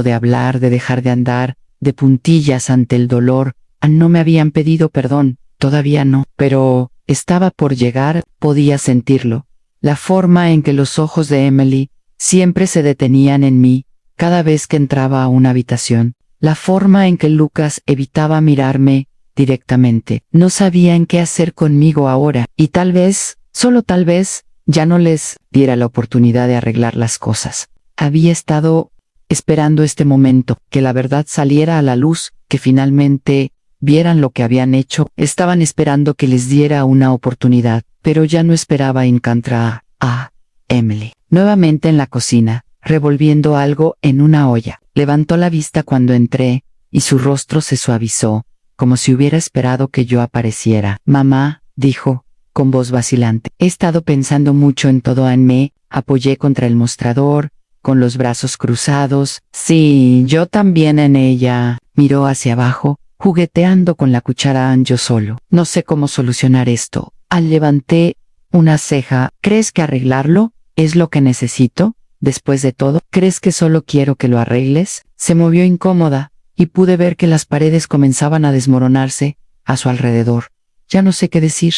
de hablar, de dejar de andar de puntillas ante el dolor. No me habían pedido perdón, todavía no, pero estaba por llegar. Podía sentirlo. La forma en que los ojos de Emily siempre se detenían en mí cada vez que entraba a una habitación. La forma en que Lucas evitaba mirarme directamente. No sabían qué hacer conmigo ahora, y tal vez, solo tal vez, ya no les diera la oportunidad de arreglar las cosas. Había estado esperando este momento, que la verdad saliera a la luz, que finalmente vieran lo que habían hecho. Estaban esperando que les diera una oportunidad, pero ya no esperaba encontrar a Emily nuevamente en la cocina, revolviendo algo en una olla. Levantó la vista cuando entré, y su rostro se suavizó, como si hubiera esperado que yo apareciera. Mamá, dijo, con voz vacilante. He estado pensando mucho en todo. Me apoyé contra el mostrador, con los brazos cruzados. Sí, yo también en ella. Miró hacia abajo, jugueteando con la cuchara. Yo solo. No sé cómo solucionar esto. Levanté una ceja. ¿Crees que arreglarlo es lo que necesito? Después de todo, ¿crees que solo quiero que lo arregles? Se movió incómoda, y pude ver que las paredes comenzaban a desmoronarse a su alrededor. Ya no sé qué decir.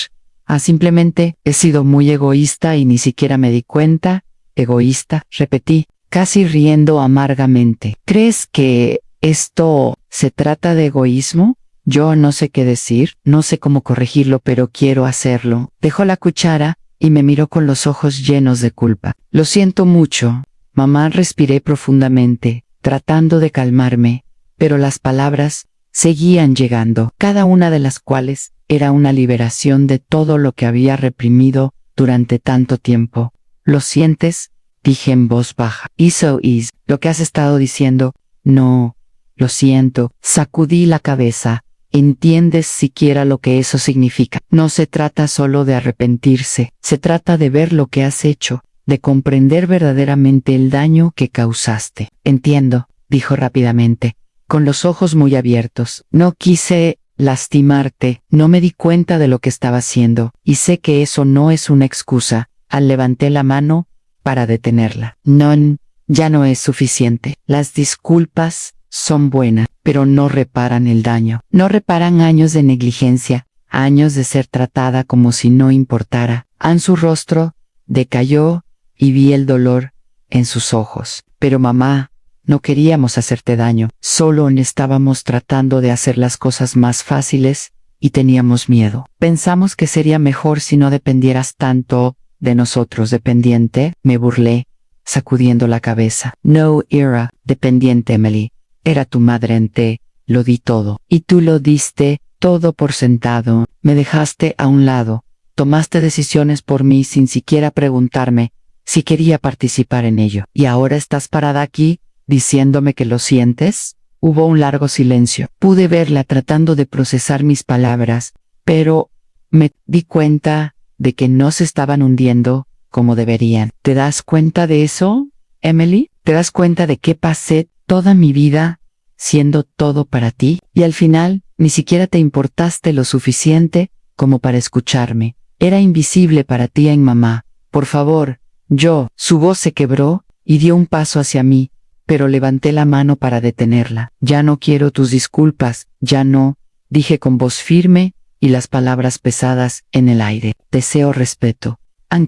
Simplemente, he sido muy egoísta y ni siquiera me di cuenta. Egoísta, repetí, casi riendo amargamente. ¿Crees que esto se trata de egoísmo? Yo no sé qué decir, no sé cómo corregirlo, pero quiero hacerlo. Dejó la cuchara y me miró con los ojos llenos de culpa. Lo siento mucho, mamá. Respiré profundamente, tratando de calmarme, pero las palabras seguían llegando, cada una de las cuales era una liberación de todo lo que había reprimido durante tanto tiempo. ¿Lo sientes?, dije en voz baja. Eso es lo que has estado diciendo. No, lo siento. Sacudí la cabeza. ¿Entiendes siquiera lo que eso significa? No se trata solo de arrepentirse, se trata de ver lo que has hecho, de comprender verdaderamente el daño que causaste. Entiendo, dijo rápidamente, con los ojos muy abiertos. No quise lastimarte, no me di cuenta de lo que estaba haciendo, y sé que eso no es una excusa. Levanté la mano para detenerla. No, ya no es suficiente. Las disculpas son buenas, pero no reparan el daño. No reparan años de negligencia, años de ser tratada como si no importara. Su rostro decayó y vi el dolor en sus ojos. Pero mamá, no queríamos hacerte daño, solo estábamos tratando de hacer las cosas más fáciles y teníamos miedo. Pensamos que sería mejor si no dependieras tanto de nosotros. ¿Dependiente? Me burlé, sacudiendo la cabeza. No era dependiente, Emily. Era tu madre, lo di todo. Y tú lo diste todo por sentado. Me dejaste a un lado. Tomaste decisiones por mí sin siquiera preguntarme si quería participar en ello. ¿Y ahora estás parada aquí, diciéndome que lo sientes? Hubo un largo silencio. Pude verla tratando de procesar mis palabras, pero me di cuenta de que no se estaban hundiendo como deberían. ¿Te das cuenta de eso, Emily? ¿Te das cuenta de que pasé toda mi vida siendo todo para ti? Y al final, ni siquiera te importaste lo suficiente como para escucharme. Era invisible para ti en mamá. Por favor, Su voz se quebró y dio un paso hacia mí, pero levanté la mano para detenerla. Ya no quiero tus disculpas, ya no, dije con voz firme y las palabras pesadas en el aire. Deseo respeto.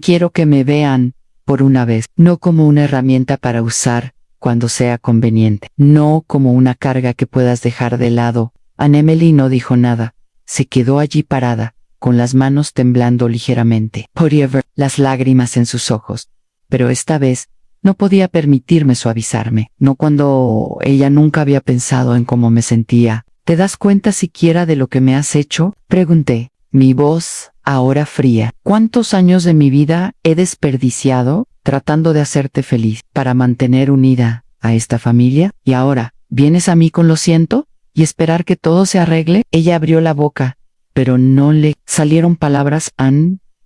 Quiero que me vean, por una vez, no como una herramienta para usar cuando sea conveniente, no como una carga que puedas dejar de lado. Emily no dijo nada, se quedó allí parada, con las manos temblando ligeramente. Podía ver las lágrimas en sus ojos, pero esta vez no podía permitirme suavizarme, no cuando ella nunca había pensado en cómo me sentía. ¿Te das cuenta siquiera de lo que me has hecho?, pregunté, mi voz ahora fría. ¿Cuántos años de mi vida he desperdiciado tratando de hacerte feliz para mantener unida a esta familia? ¿Y ahora vienes a mí con lo siento y esperar que todo se arregle? Ella abrió la boca, pero no le salieron palabras.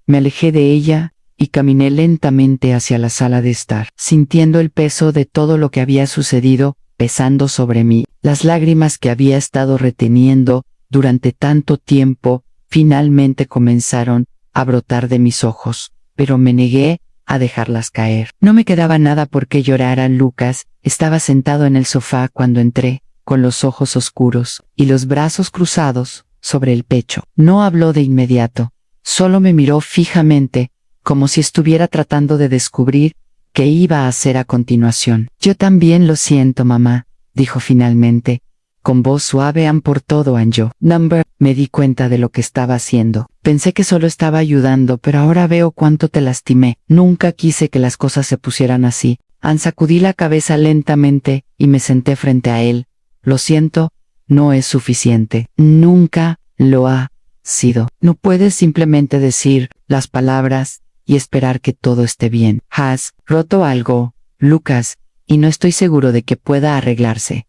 Me alejé de ella y caminé lentamente hacia la sala de estar, sintiendo el peso de todo lo que había sucedido pesando sobre mí. Las lágrimas que había estado reteniendo durante tanto tiempo finalmente comenzaron a brotar de mis ojos, pero me negué a dejarlas caer. No me quedaba nada por qué llorar. Lucas estaba sentado en el sofá cuando entré, con los ojos oscuros y los brazos cruzados sobre el pecho. No habló de inmediato, solo me miró fijamente, como si estuviera tratando de descubrir qué iba a hacer a continuación. Yo también lo siento, mamá, dijo finalmente, con voz suave. Por todo, me di cuenta de lo que estaba haciendo. Pensé que solo estaba ayudando, pero ahora veo cuánto te lastimé. Nunca quise que las cosas se pusieran así. Sacudí la cabeza lentamente y me senté frente a él. Lo siento, no es suficiente. Nunca lo ha sido. No puedes simplemente decir las palabras y esperar que todo esté bien. Has roto algo, Lucas, y no estoy seguro de que pueda arreglarse.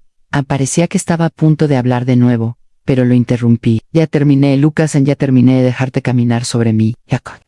Parecía que estaba a punto de hablar de nuevo, pero lo interrumpí. Ya terminé, Lucas, ya terminé de dejarte caminar sobre mí.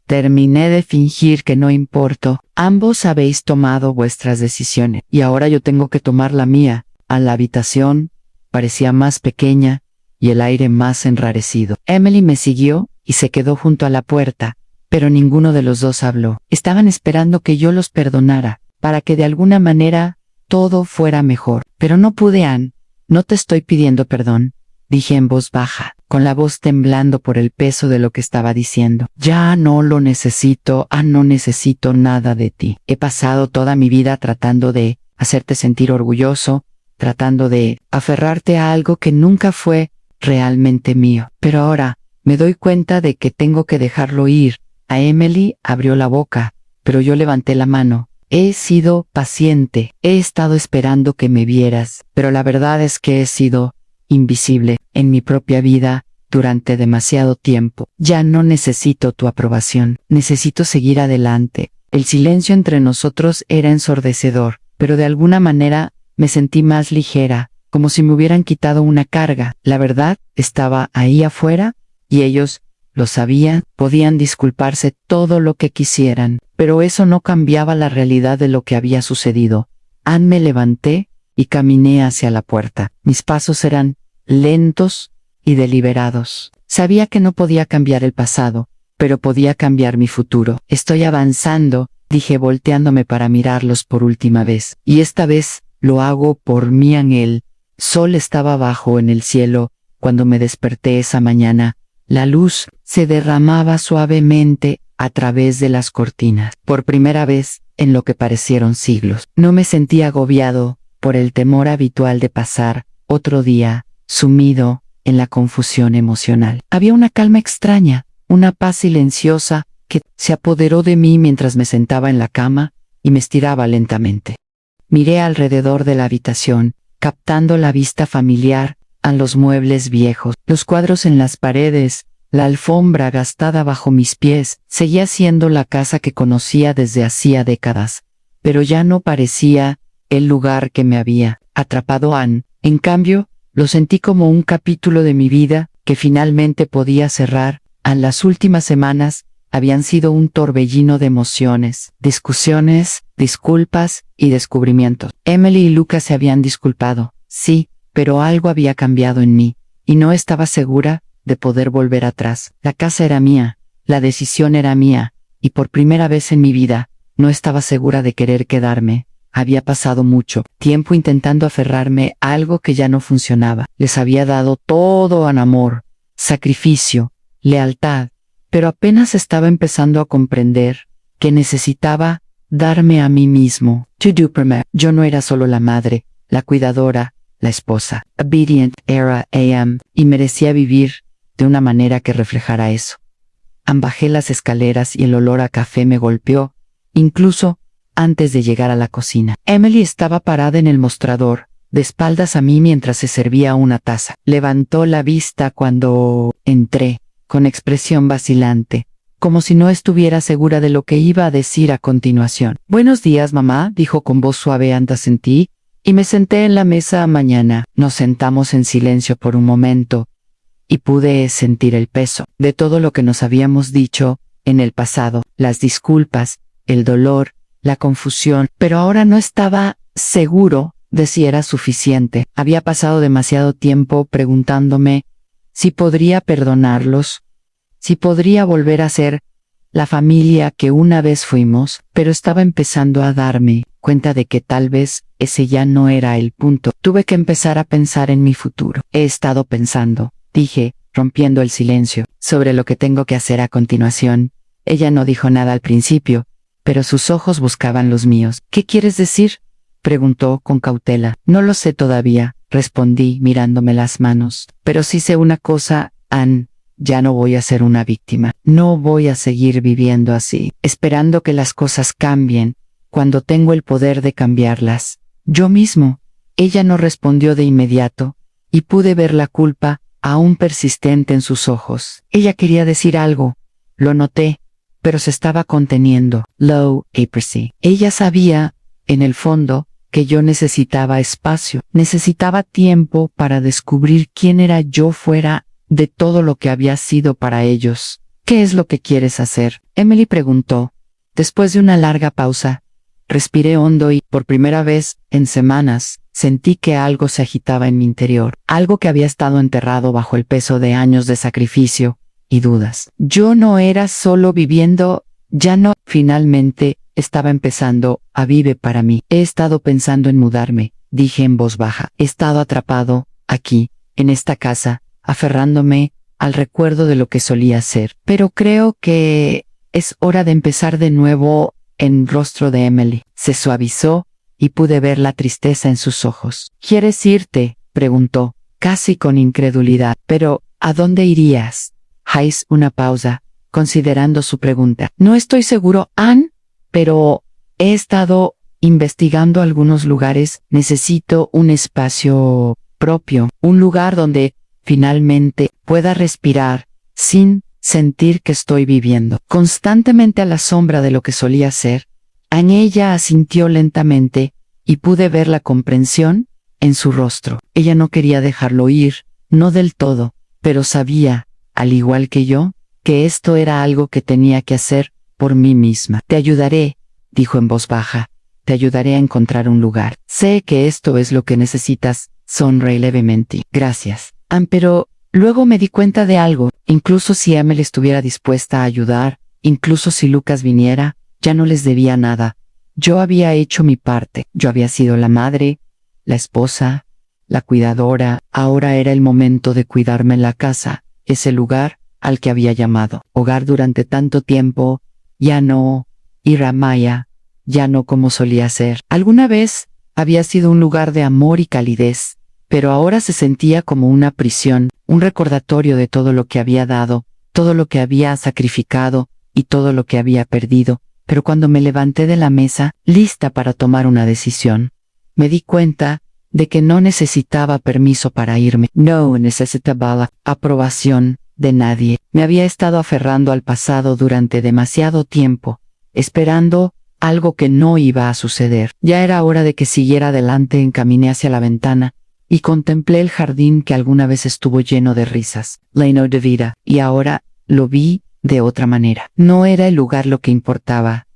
Terminé de fingir que no importo. Ambos habéis tomado vuestras decisiones, y ahora yo tengo que tomar la mía. La habitación parecía más pequeña y el aire más enrarecido. Emily me siguió y se quedó junto a la puerta, pero ninguno de los dos habló. Estaban esperando que yo los perdonara, para que de alguna manera todo fuera mejor. Pero no pude. No te estoy pidiendo perdón, dije en voz baja, con la voz temblando por el peso de lo que estaba diciendo. Ya no lo necesito. No necesito nada de ti. He pasado toda mi vida tratando de hacerte sentir orgulloso, tratando de aferrarte a algo que nunca fue realmente mío. Pero ahora me doy cuenta de que tengo que dejarlo ir. Emily abrió la boca, pero yo levanté la mano. He sido paciente, he estado esperando que me vieras, pero la verdad es que he sido invisible en mi propia vida durante demasiado tiempo. Ya no necesito tu aprobación, necesito seguir adelante. El silencio entre nosotros era ensordecedor, pero de alguna manera me sentí más ligera, como si me hubieran quitado una carga. La verdad estaba ahí afuera, y ellos lo sabían, podían disculparse todo lo que quisieran, pero eso no cambiaba la realidad de lo que había sucedido. Me levanté y caminé hacia la puerta. Mis pasos eran lentos y deliberados. Sabía que no podía cambiar el pasado, pero podía cambiar mi futuro. Estoy avanzando, dije volteándome para mirarlos por última vez. Y esta vez lo hago por mi ángel. Sol estaba bajo en el cielo cuando me desperté esa mañana. La luz se derramaba suavemente a través de las cortinas. Por primera vez en lo que parecieron siglos. No me sentí agobiado por el temor habitual de pasar otro día sumido en la confusión emocional. Había una calma extraña, una paz silenciosa que se apoderó de mí mientras me sentaba en la cama y me estiraba lentamente. Miré alrededor de la habitación, captando la vista familiar a los muebles viejos, los cuadros en las paredes, la alfombra gastada bajo mis pies. Seguía siendo la casa que conocía desde hacía décadas, pero ya no parecía el lugar que me había atrapado Anne. En cambio, lo sentí como un capítulo de mi vida que finalmente podía cerrar. En las últimas semanas habían sido un torbellino de emociones, discusiones, disculpas y descubrimientos. Emily y Lucas se habían disculpado, sí, pero algo había cambiado en mí, y no estaba segura de poder volver atrás. La casa era mía, la decisión era mía, y por primera vez en mi vida, no estaba segura de querer quedarme. Había pasado mucho tiempo intentando aferrarme a algo que ya no funcionaba. Les había dado todo en amor, sacrificio, lealtad, pero apenas estaba empezando a comprender que necesitaba darme a mí mismo. Yo no era solo la madre, la cuidadora, la esposa. Obedient era y merecía vivir de una manera que reflejara eso. Bajé las escaleras y el olor a café me golpeó, incluso antes de llegar a la cocina. Emily estaba parada en el mostrador, de espaldas a mí mientras se servía una taza. Levantó la vista cuando entré, con expresión vacilante, como si no estuviera segura de lo que iba a decir a continuación. «Buenos días, mamá», dijo con voz suave. «Andas en ti», y me senté en la mesa. Mañana nos sentamos en silencio por un momento, y pude sentir el peso de todo lo que nos habíamos dicho en el pasado, las disculpas, el dolor, la confusión, pero ahora no estaba seguro de si era suficiente. Había pasado demasiado tiempo preguntándome si podría perdonarlos, si podría volver a ser la familia que una vez fuimos, pero estaba empezando a darme cuenta de que tal vez ese ya no era el punto. Tuve que empezar a pensar en mi futuro. He estado pensando, dije, rompiendo el silencio, sobre lo que tengo que hacer a continuación. Ella no dijo nada al principio, pero sus ojos buscaban los míos. «¿Qué quieres decir?», preguntó con cautela. «No lo sé todavía», respondí mirándome las manos. «Pero sí sé una cosa, Anne, ya no voy a ser una víctima. No voy a seguir viviendo así, esperando que las cosas cambien, cuando tengo el poder de cambiarlas yo mismo». Ella no respondió de inmediato, y pude ver la culpa aún persistente en sus ojos. Ella quería decir algo, lo noté, pero se estaba conteniendo. Low apressy. Ella sabía, en el fondo, que yo necesitaba espacio, necesitaba tiempo para descubrir quién era yo fuera de todo lo que había sido para ellos. «¿Qué es lo que quieres hacer?», Emily preguntó. Después de una larga pausa, respiré hondo y, por primera vez en semanas, sentí que algo se agitaba en mi interior, algo que había estado enterrado bajo el peso de años de sacrificio y dudas. Yo no era solo viviendo, ya no. Finalmente, estaba empezando a vivir para mí. «He estado pensando en mudarme», dije en voz baja. «He estado atrapado, aquí, en esta casa, aferrándome al recuerdo de lo que solía ser. Pero creo que es hora de empezar de nuevo». El rostro de Emily se suavizó y pude ver la tristeza en sus ojos. «¿Quieres irte?», preguntó, casi con incredulidad. «¿Pero a dónde irías?». Hice una pausa, considerando su pregunta. «No estoy seguro, Anne, pero he estado investigando algunos lugares. Necesito un espacio propio, un lugar donde finalmente pueda respirar sin sentir que estoy viviendo constantemente a la sombra de lo que solía ser». Ella asintió lentamente y pude ver la comprensión en su rostro. Ella no quería dejarlo ir, no del todo, pero sabía, al igual que yo, que esto era algo que tenía que hacer por mí misma. Te ayudaré, dijo en voz baja. Te ayudaré a encontrar un lugar. Sé que esto es lo que necesitas. Sonreí levemente. Gracias. Pero luego me di cuenta de algo. Incluso si Emily estuviera dispuesta a ayudar, incluso si Lucas viniera, ya no les debía nada. Yo había hecho mi parte. Yo había sido la madre, la esposa, la cuidadora. Ahora era el momento de cuidarme en la casa, ese lugar al que había llamado hogar durante tanto tiempo. Ya no, y Ramaya, ya no como solía ser. Alguna vez había sido un lugar de amor y calidez, pero ahora se sentía como una prisión, un recordatorio de todo lo que había dado, todo lo que había sacrificado y todo lo que había perdido. Pero cuando me levanté de la mesa, lista para tomar una decisión, me di cuenta de que no necesitaba permiso para irme. No necesitaba la aprobación de nadie. Me había estado aferrando al pasado durante demasiado tiempo, esperando algo que no iba a suceder. Ya era hora de que siguiera adelante. Encaminé hacia la ventana y contemplé el jardín que alguna vez estuvo lleno de risas, lleno de vida, y ahora lo vi de otra manera. No era el lugar lo que importaba,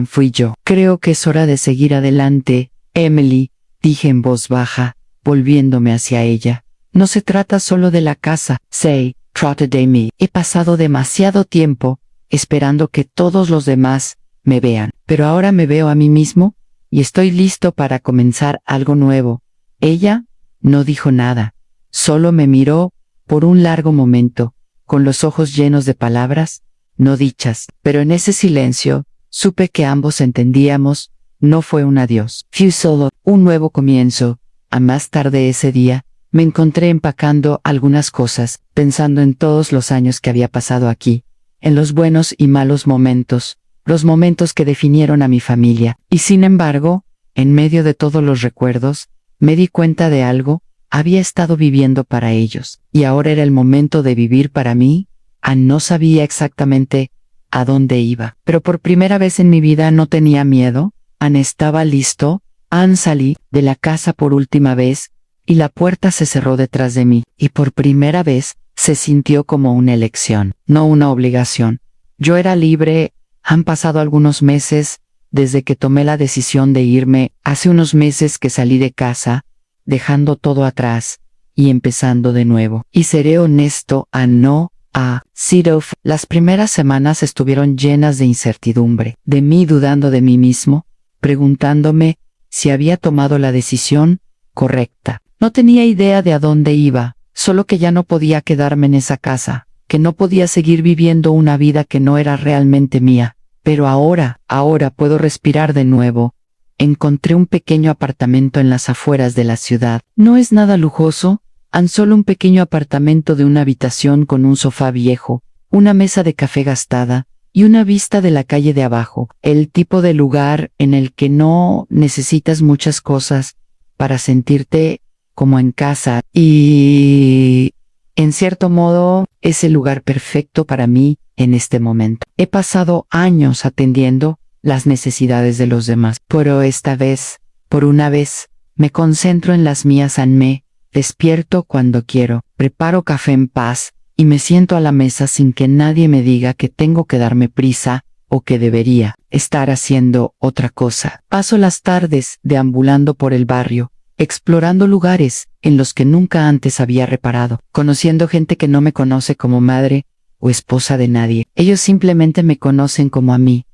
fui yo. Creo que es hora de seguir adelante, Emily, dije en voz baja, volviéndome hacia ella. No se trata solo de la casa, trata de mí. He pasado demasiado tiempo esperando que todos los demás me vean, pero ahora me veo a mí mismo y estoy listo para comenzar algo nuevo. Ella no dijo nada, solo me miró por un largo momento, con los ojos llenos de palabras no dichas, pero en ese silencio supe que ambos entendíamos. No fue un adiós, fue solo un nuevo comienzo. A más tarde ese día, me encontré empacando algunas cosas, pensando en todos los años que había pasado aquí, en los buenos y malos momentos, los momentos que definieron a mi familia. Y sin embargo, en medio de todos los recuerdos, me di cuenta de algo. Había estado viviendo para ellos, y ahora era el momento de vivir para mí. No sabía exactamente a dónde iba, pero por primera vez en mi vida no tenía miedo. Estaba listo. Salí de la casa por última vez, y la puerta se cerró detrás de mí, y por primera vez se sintió como una elección, no una obligación. Yo era libre. Han pasado algunos meses desde que tomé la decisión de irme. Hace unos meses que salí de casa, dejando todo atrás y empezando de nuevo. Y seré honesto, las primeras semanas estuvieron llenas de incertidumbre, de mí dudando de mí mismo, preguntándome si había tomado la decisión correcta. No tenía idea de a dónde iba, solo que ya no podía quedarme en esa casa, que no podía seguir viviendo una vida que no era realmente mía. Pero ahora puedo respirar de nuevo. Encontré un pequeño apartamento en las afueras de la ciudad. No es nada lujoso, solo un pequeño apartamento de una habitación con un sofá viejo, una mesa de café gastada y una vista de la calle de abajo. El tipo de lugar en el que no necesitas muchas cosas para sentirte como en casa. Y en cierto modo, es el lugar perfecto para mí en este momento. He pasado años atendiendo las necesidades de los demás, pero esta vez, por una vez, me concentro en las mías. Me despierto cuando quiero, preparo café en paz y me siento a la mesa sin que nadie me diga que tengo que darme prisa o que debería estar haciendo otra cosa. Paso las tardes deambulando por el barrio, explorando lugares en los que nunca antes había reparado, conociendo gente que no me conoce como madre o esposa de nadie. Ellos simplemente me conocen como a mí.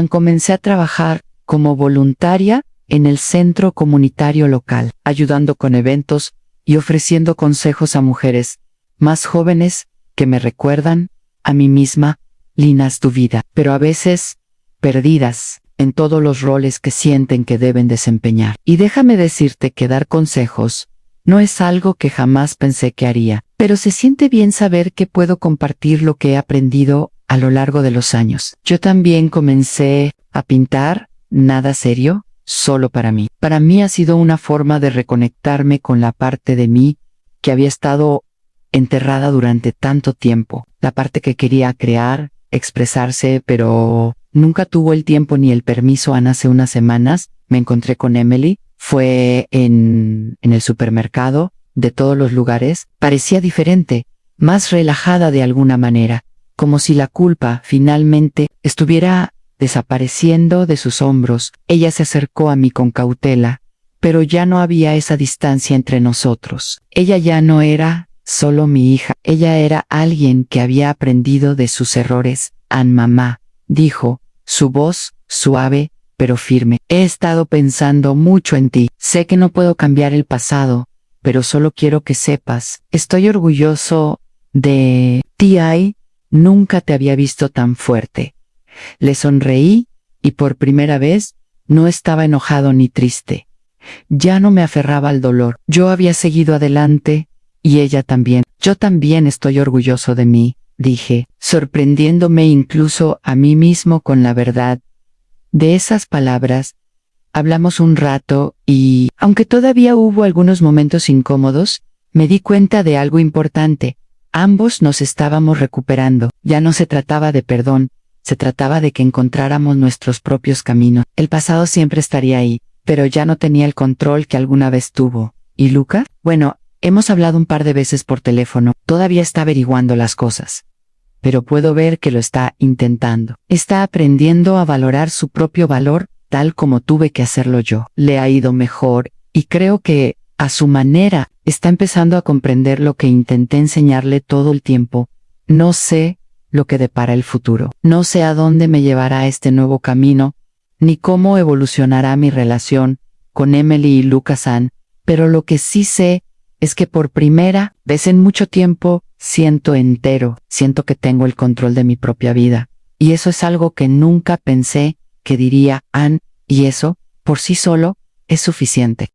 Comencé a trabajar como voluntaria en el centro comunitario local, ayudando con eventos y ofreciendo consejos a mujeres más jóvenes que me recuerdan a mí misma, líneas tu vida, pero a veces perdidas en todos los roles que sienten que deben desempeñar. Y déjame decirte que dar consejos no es algo que jamás pensé que haría, pero se siente bien saber que puedo compartir lo que he aprendido a lo largo de los años. Yo también comencé a pintar, nada serio, solo para mí. Para mí ha sido una forma de reconectarme con la parte de mí que había estado enterrada durante tanto tiempo, la parte que quería crear, expresarse, pero nunca tuvo el tiempo ni el permiso. Hace unas semanas me encontré con Emily, Fue en el supermercado, de todos los lugares, parecía diferente, más relajada de alguna manera, como si la culpa finalmente estuviera desapareciendo de sus hombros. Ella se acercó a mí con cautela, pero ya no había esa distancia entre nosotros. Ella ya no era solo mi hija, ella era alguien que había aprendido de sus errores. Mamá, dijo, su voz suave pero firme. He estado pensando mucho en ti. Sé que no puedo cambiar el pasado, pero solo quiero que sepas, estoy orgulloso de ti. Ay, nunca te había visto tan fuerte. Le sonreí, y por primera vez, no estaba enojado ni triste. Ya no me aferraba al dolor. Yo había seguido adelante, y ella también. Yo también estoy orgulloso de mí, dije, sorprendiéndome incluso a mí mismo con la verdad. De esas palabras, hablamos un rato y, aunque todavía hubo algunos momentos incómodos, me di cuenta de algo importante. Ambos nos estábamos recuperando. Ya no se trataba de perdón, se trataba de que encontráramos nuestros propios caminos. El pasado siempre estaría ahí, pero ya no tenía el control que alguna vez tuvo. ¿Y Luca? Bueno, hemos hablado un par de veces por teléfono. Todavía está averiguando las cosas, pero puedo ver que lo está intentando. Está aprendiendo a valorar su propio valor, tal como tuve que hacerlo yo. Le ha ido mejor, y creo que, a su manera, está empezando a comprender lo que intenté enseñarle todo el tiempo. No sé lo que depara el futuro. No sé a dónde me llevará este nuevo camino, ni cómo evolucionará mi relación con Emily y Luca-san, pero lo que sí sé es que por primera vez en mucho tiempo, siento entero, siento que tengo el control de mi propia vida. Y eso es algo que nunca pensé que diría Ann, y eso, por sí solo, es suficiente.